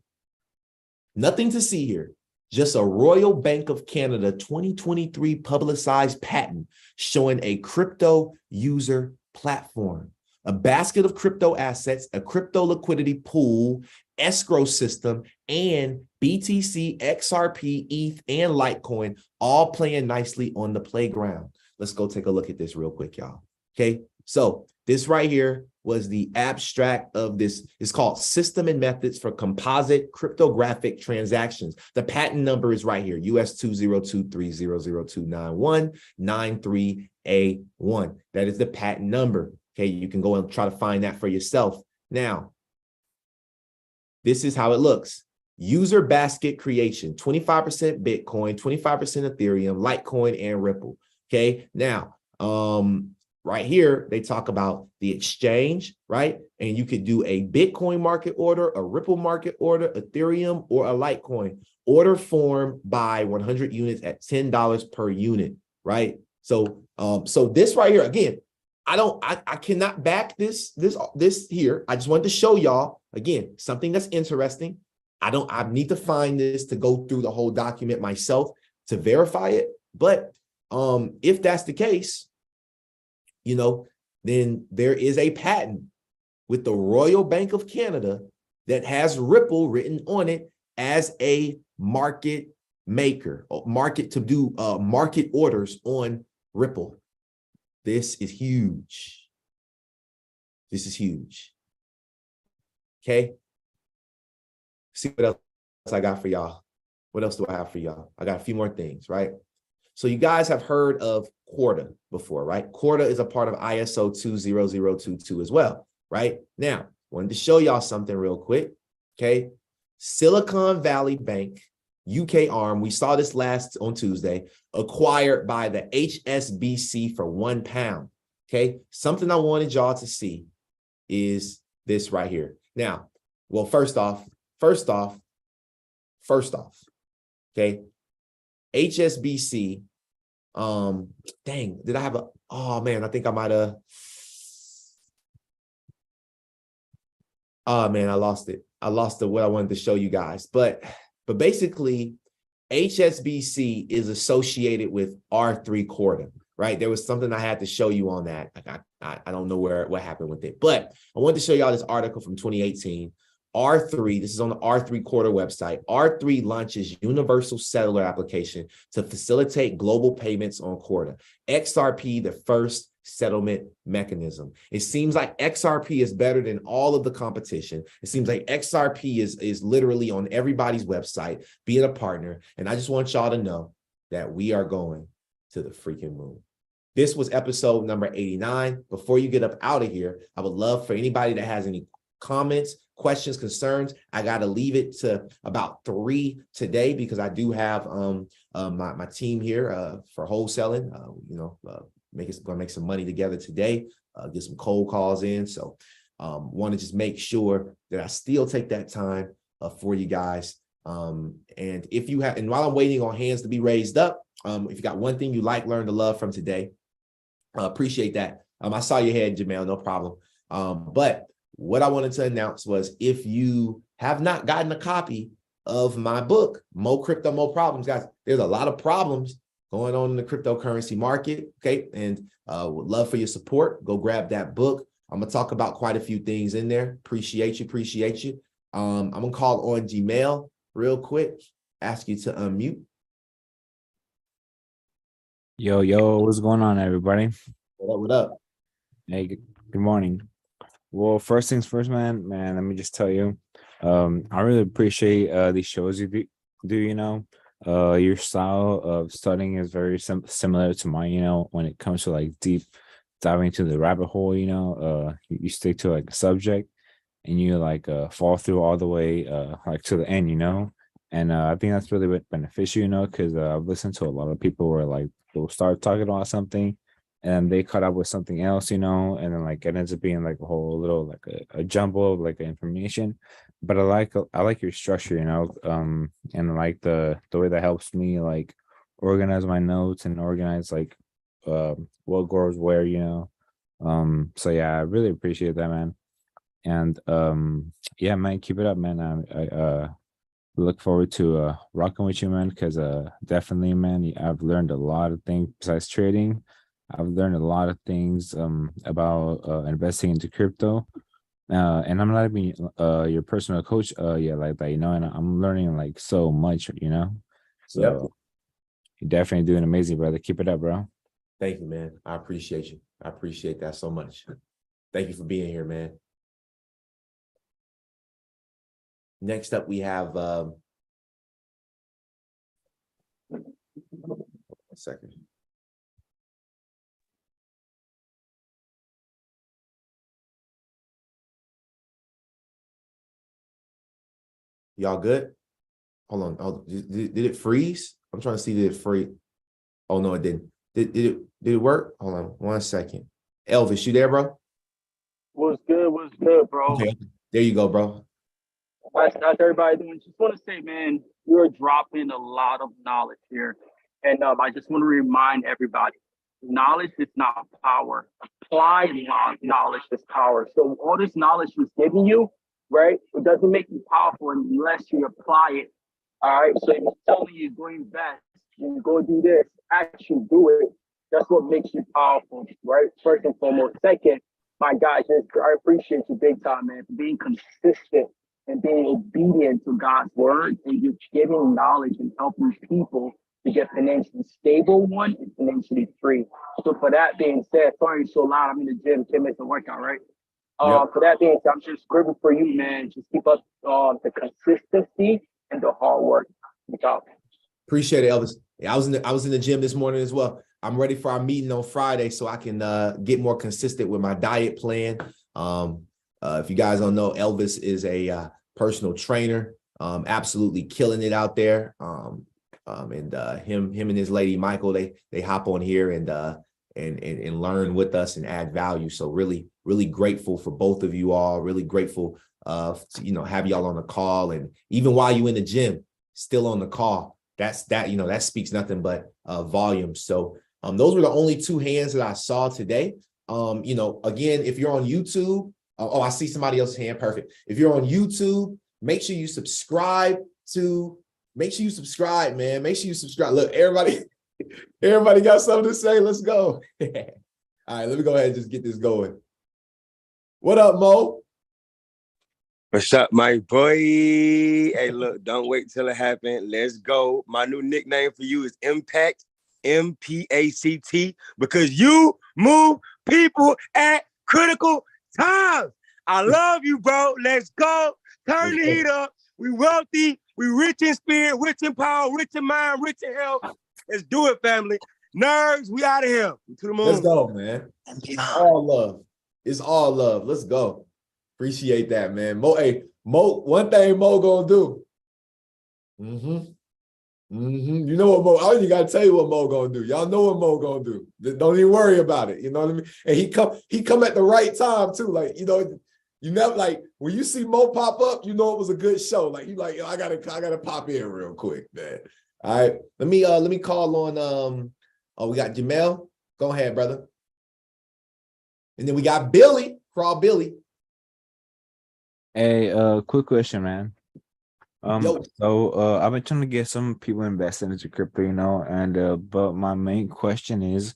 nothing to see here. Just a Royal Bank of Canada 2023 publicized patent showing a crypto user platform, a basket of crypto assets, a crypto liquidity pool, escrow system, and BTC, XRP, ETH, and Litecoin all playing nicely on the playground. Let's go take a look at this real quick, y'all. Okay, so this right here was the abstract of this. It's called System and Methods for Composite Cryptographic Transactions. The patent number is right here, US20230029193A1. That is the patent number. Okay, you can go and try to find that for yourself. Now, this is how it looks. User basket creation, 25% Bitcoin, 25% Ethereum, Litecoin, and Ripple. Okay, now, right here, they talk about the exchange, right? And you could do a Bitcoin market order, a Ripple market order, Ethereum, or a Litecoin. Order form by 100 units at $10 per unit, right? So, so this right here, again, I cannot back this here. I just wanted to show y'all, again, something that's interesting. I need to find this to go through the whole document myself to verify it. But if that's the case, then there is a patent with the Royal Bank of Canada that has Ripple written on it as a market maker, market to do market orders on Ripple. This is huge. This is huge. Okay. See what else I got for y'all. What else do I have for y'all? I got a few more things, right? So you guys have heard of Corda before, right? Corda is a part of ISO20022 as well, right? Now, wanted to show y'all something real quick, okay? Silicon Valley Bank, UK arm, we saw this last on Tuesday, acquired by the HSBC for £1, okay? Something I wanted y'all to see is this right here. Now, well, first off, okay? HSBC, dang, did I have oh man, I think I might have, oh man, I lost it. I lost what I wanted to show you guys. But basically, HSBC is associated with R3 Corda, right? There was something I had to show you on that. I don't know what happened with it, but I wanted to show y'all this article from 2018. R3, this is on the R3 Corda website. R3 launches universal settler application to facilitate global payments on Corda. XRP, the first settlement mechanism. It seems like XRP is better than all of the competition. It seems like XRP is literally on everybody's website, being a partner. And I just want y'all to know that we are going to the freaking moon. This was episode number 89. Before you get up out of here, I would love for anybody that has any comments, questions, concerns. I got to leave it to about 3 today because I do have my team here for wholesaling, gonna make some money together today, get some cold calls in. So want to just make sure that I still take that time for you guys. And if you have, and while I'm waiting on hands to be raised up, if you got one thing you like, learn to love from today, appreciate that. I saw your head, Jamel, no problem. But what I wanted to announce was if you have not gotten a copy of my book, Mo Crypto, Mo Problems, guys, there's a lot of problems going on in the cryptocurrency market, okay? And would love for your support. Go grab that book. I'm gonna talk about quite a few things in there. Appreciate you. I'm gonna call on Gmail real quick, ask you to unmute. Yo, what's going on, everybody? What up? Hey, good morning. Well, first things first, man, let me just tell you, I really appreciate these shows you do, your style of studying is very similar to mine, when it comes to like deep diving into the rabbit hole, you stick to like a subject and you like fall through all the way like to the end, and I think that's really beneficial, because I've listened to a lot of people where like they'll start talking about something and they cut up with something else, and then like it ends up being like a whole little like a jumble of like information. But I like your structure, and I like the way that helps me like organize my notes and organize like what goes where, so yeah, I really appreciate that, man. And yeah, man, keep it up, man. I look forward to rocking with you, man, because definitely, man, I've learned a lot of things besides trading. I've learned a lot of things about investing into crypto. And I'm not even your personal coach like that, and I'm learning like so much, so Yep. you're definitely doing amazing, brother. Keep it up, bro. Thank you, man. I appreciate you. I appreciate that so much. Thank you for being here, man. Next up, we have one second. Y'all good? Hold on. Oh, did it freeze? I'm trying to see, did it freeze? Oh, no, it didn't. Did it work? Hold on 1 second. Elvis, you there, bro? What's good, bro? Okay, there you go, bro. How's everybody doing? Just want to say, man, you're dropping a lot of knowledge here. And I just want to remind everybody, knowledge is not power. Applied knowledge is power. So all this knowledge he's giving you, right, it doesn't make you powerful unless you apply it. All right. So if he's telling you go invest, you go do this, actually do it. That's what makes you powerful, right? First and foremost. Second, my guys, I appreciate you big time, man, for being consistent and being obedient to God's word and just giving knowledge and helping people to get financially stable, one, and financially free. So for that being said, sorry it's so loud, I'm in the gym, 10 minutes of workout, right? Yep. For that being said, I'm just grateful for you, man. Just keep up the consistency and the hard work. Appreciate it, Elvis. Yeah, I was in the gym this morning as well. I'm ready for our meeting on Friday so I can get more consistent with my diet plan. If you guys don't know, Elvis is a personal trainer, absolutely killing it out there. And him and his lady Michael, they hop on here and learn with us and add value. So really grateful for both of you all. Really grateful to, have y'all on the call, and even while you in the gym, still on the call. That speaks nothing but volume. So those were the only 2 hands that I saw today. Again, if you're on YouTube, I see somebody else's hand. Perfect. If you're on YouTube, make sure you subscribe to Make sure you subscribe, man. Make sure you subscribe. Look, everybody got something to say. Let's go. All right, let me go ahead and just get this going. What up, Mo? What's up, my boy? Hey, look, don't wait till it happens. Let's go. My new nickname for you is Impact, M-P-A-C-T, because you move people at critical times. I love you, bro. Let's go. Turn the heat up. We wealthy. We rich in spirit, rich in power, rich in mind, rich in health. Let's do it, family. Nerds, we out of here. To the moon. Let's go, man. All love. It's all love. Let's go. Appreciate that, man. Mo, hey, Mo, one thing Mo gonna do. You know what Mo, I don't even gotta tell you what Mo gonna do. Y'all know what Mo gonna do. Don't even worry about it. You know what I mean? And he come at the right time too. Like, you know, you never like when you see Mo pop up, you know it was a good show. Like you like, I gotta pop in real quick, man. All right. Let me call on we got Jamel. Go ahead, brother. And then we got Billy, Crawl Billy. Hey, quick question, man. Yo. So I've been trying to get some people invested into crypto, you know, and but my main question is,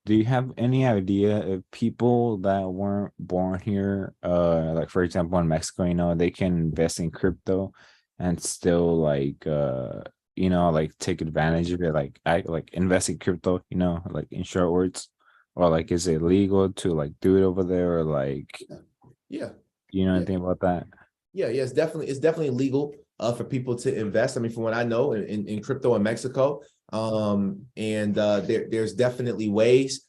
do you have any idea if people that weren't born here, like for example in Mexico, you know, they can invest in crypto and still like you know, like take advantage of it, like invest in crypto, you know, like in short words, or like is it legal to like do it over there, or like Yeah. you know anything about that? Yeah, it's definitely legal for people to invest. I mean, from what I know in crypto in Mexico, there's definitely ways.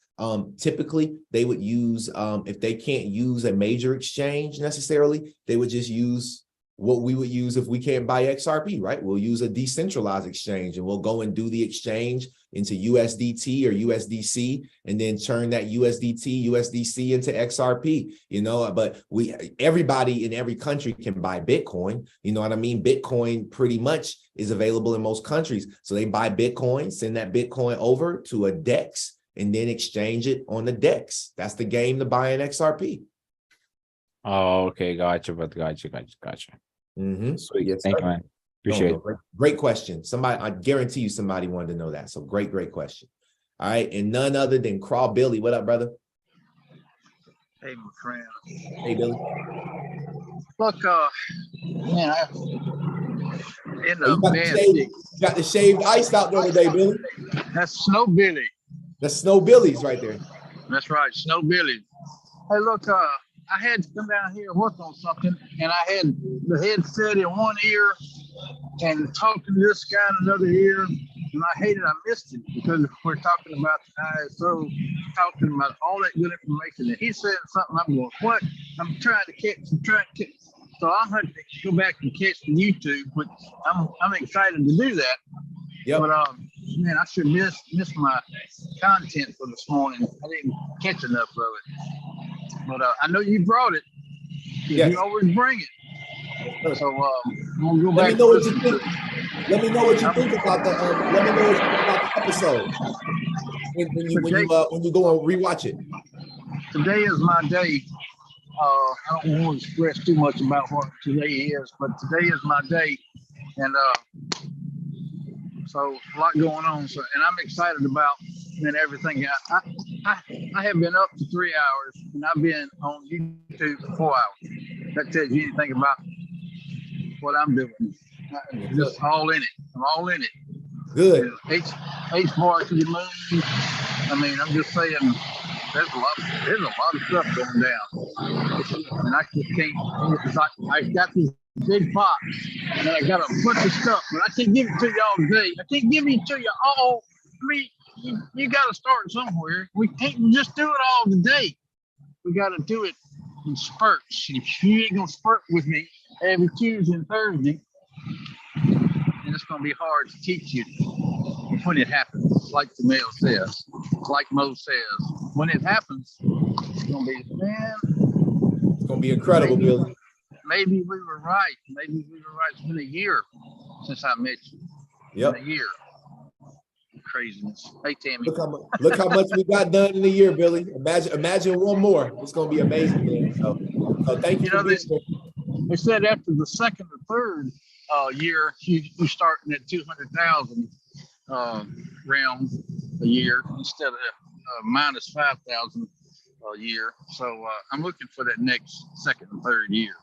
Typically, they would use if they can't use a major exchange necessarily, they would just use what we would use if we can't buy XRP, right? We'll use a decentralized exchange and we'll go and do the exchange into USDT or USDC and then turn that USDT, USDC into XRP, you know, but everybody in every country can buy Bitcoin, you know what I mean? Bitcoin pretty much is available in most countries. So they buy Bitcoin, send that Bitcoin over to a DEX and then exchange it on the DEX. That's the game to buy an XRP. Oh, okay, gotcha, but gotcha. Sweet. Yes, Thank sir. you, man. Appreciate it. Great question. I guarantee you somebody wanted to know that. So great question. All right. And none other than Crawl Billy. What up, brother? Hey, my friend. Hey, Billy. Look, man, You got the shaved ice out there today, Billy. That's Snow Billy. That's Snow Billy's right there. That's right, Snow Billy. Hey, look, I had to come down here and work on something, and I had the headset in one ear and talking to this guy in another ear, and I hated I missed it because we're talking about the ISO, talking about all that good information, and he said something. I'm going, what? I'm trying to catch. So I'm going to go back and catch the YouTube, but I'm excited to do that. Yep. But man, I should miss my content for this morning. I didn't catch enough of it. But I know you brought it. Yes. You always bring it. So we'll go back. Let me know what you think. Let me know what you think about the. Let me know what you think about the episode when you go and rewatch it. Today is my day. I don't want to express too much about what today is, but today is my day, and so a lot going on. So, and I'm excited about everything. I have been up to 3 hours, and I've been on YouTube for 4 hours. That tells you anything about what I'm doing. I'm just all in it. I'm all in it. Good. H bar to the moon. I mean, I'm just saying, there's a lot of stuff going down, and I just can't. It's like I got this big box, and I got a bunch of stuff, but I can't give it to you all today. I can't give it to you all. I mean, you got to start somewhere. We can't just do it all today. We got to do it in spurts. If you ain't gonna spurt with me every Tuesday and Thursday, then it's gonna be hard to teach you when it happens. Like Jamel says, like Mo says, when it happens, it's gonna be, man. It's gonna be incredible, Billy. Maybe we were right. It's been a year since I met you. Yep. A year. Craziness. Hey, Tammy. Look how much we got done in a year, Billy. Imagine one more. It's gonna be amazing, man. So thank you. They said after the second or third year, you starting at 200,000 rounds a year instead of minus 5,000 a year. So I'm looking for that next second and third year.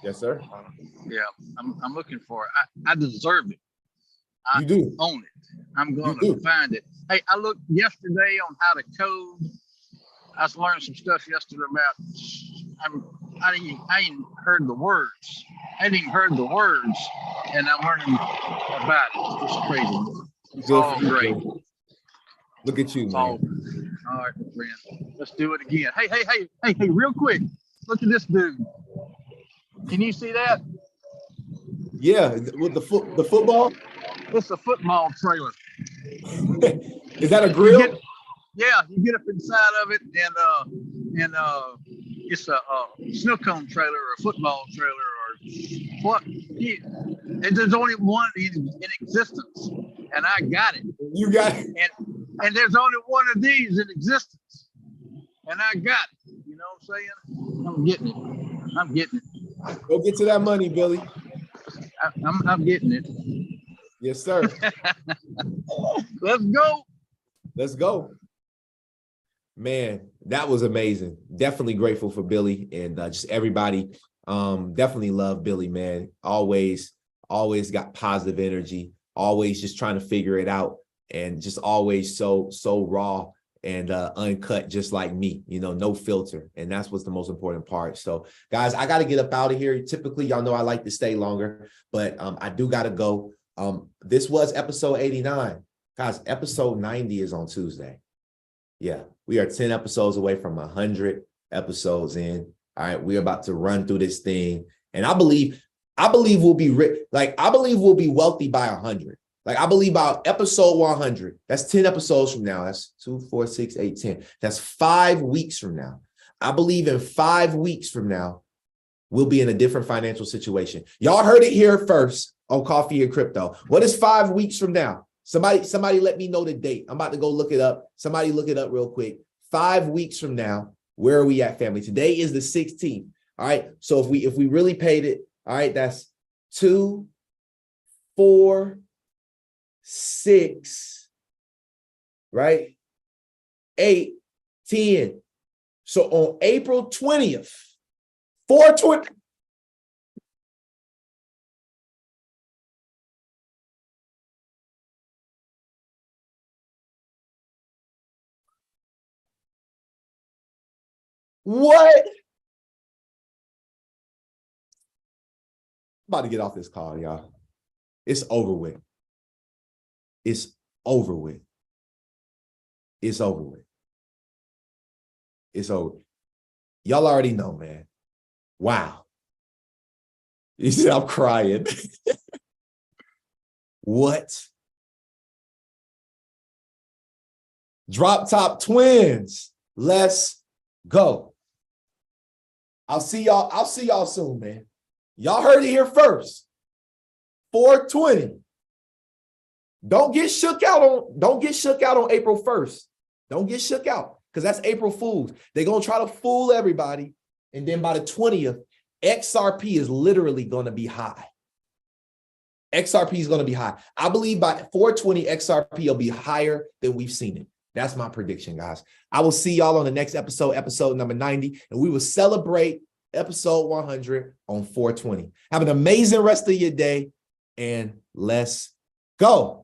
Yes, sir. Yeah, I'm looking for it. I deserve it. I You do. own it. I'm going You to do. find it. Hey, I looked yesterday on how to code. I was learning some stuff yesterday about. I ain't heard the words. I ain't even heard the words, and I'm learning about it. It's crazy. It's Good all for you, great. Billy. Look at you, It's man. all right, my friend. Let's do it again. Hey, real quick. Look at this dude. Can you see that? Yeah, with the football. It's a football trailer. Is that a grill? Yeah, you get up inside of it, and it's a snow cone trailer or a football trailer or what? And there's only one in existence, and I got it. You got it. And there's only one of these in existence, and I got it. You know what I'm saying? I'm getting it. I'm getting it. Go get to that money, Billy. I'm getting it. Yes, sir. Let's go. Let's go. Man, that was amazing. Definitely grateful for Billy and just everybody. Definitely love Billy, man. Always got positive energy. Always just trying to figure it out, and just always so raw and uncut, just like me. You know, no filter, and that's what's the most important part. So, guys, I got to get up out of here. Typically, y'all know I like to stay longer, but I do got to go. This was episode 89. Guys, episode 90 is on Tuesday. Yeah, we are 10 episodes away from 100 episodes in. All right, we're about to run through this thing, and I believe we'll be I believe we'll be wealthy by 100. Like, I believe by episode 100, that's 10 episodes from now. That's 2, 4, 6, 8, 10. That's 5 weeks from now. I believe in 5 weeks from now, we'll be in a different financial situation. Y'all heard it here first on Coffee and Crypto. What is 5 weeks from now? Somebody let me know the date. I'm about to go look it up. Somebody look it up real quick. 5 weeks from now, where are we at, family? Today is the 16th. All right. So if we really paid it, all right, that's 2, 4, 6, right? 8, 10. So on April 20th, 420. What? I'm about to get off this call, y'all. It's over with. It's over with. It's over with. It's over. Y'all already know, man. Wow. You see, I'm crying. What? Drop Top Twins. Let's go. I'll see y'all soon, man. Y'all heard it here first. 420. Don't get shook out on April 1st. Don't get shook out, because that's April Fools. They're gonna try to fool everybody. And then by the 20th, XRP is literally gonna be high. XRP is gonna be high. I believe by 420, XRP will be higher than we've seen it. That's my prediction, guys. I will see y'all on the next episode number 90, and we will celebrate episode 100 on 420. Have an amazing rest of your day, and let's go.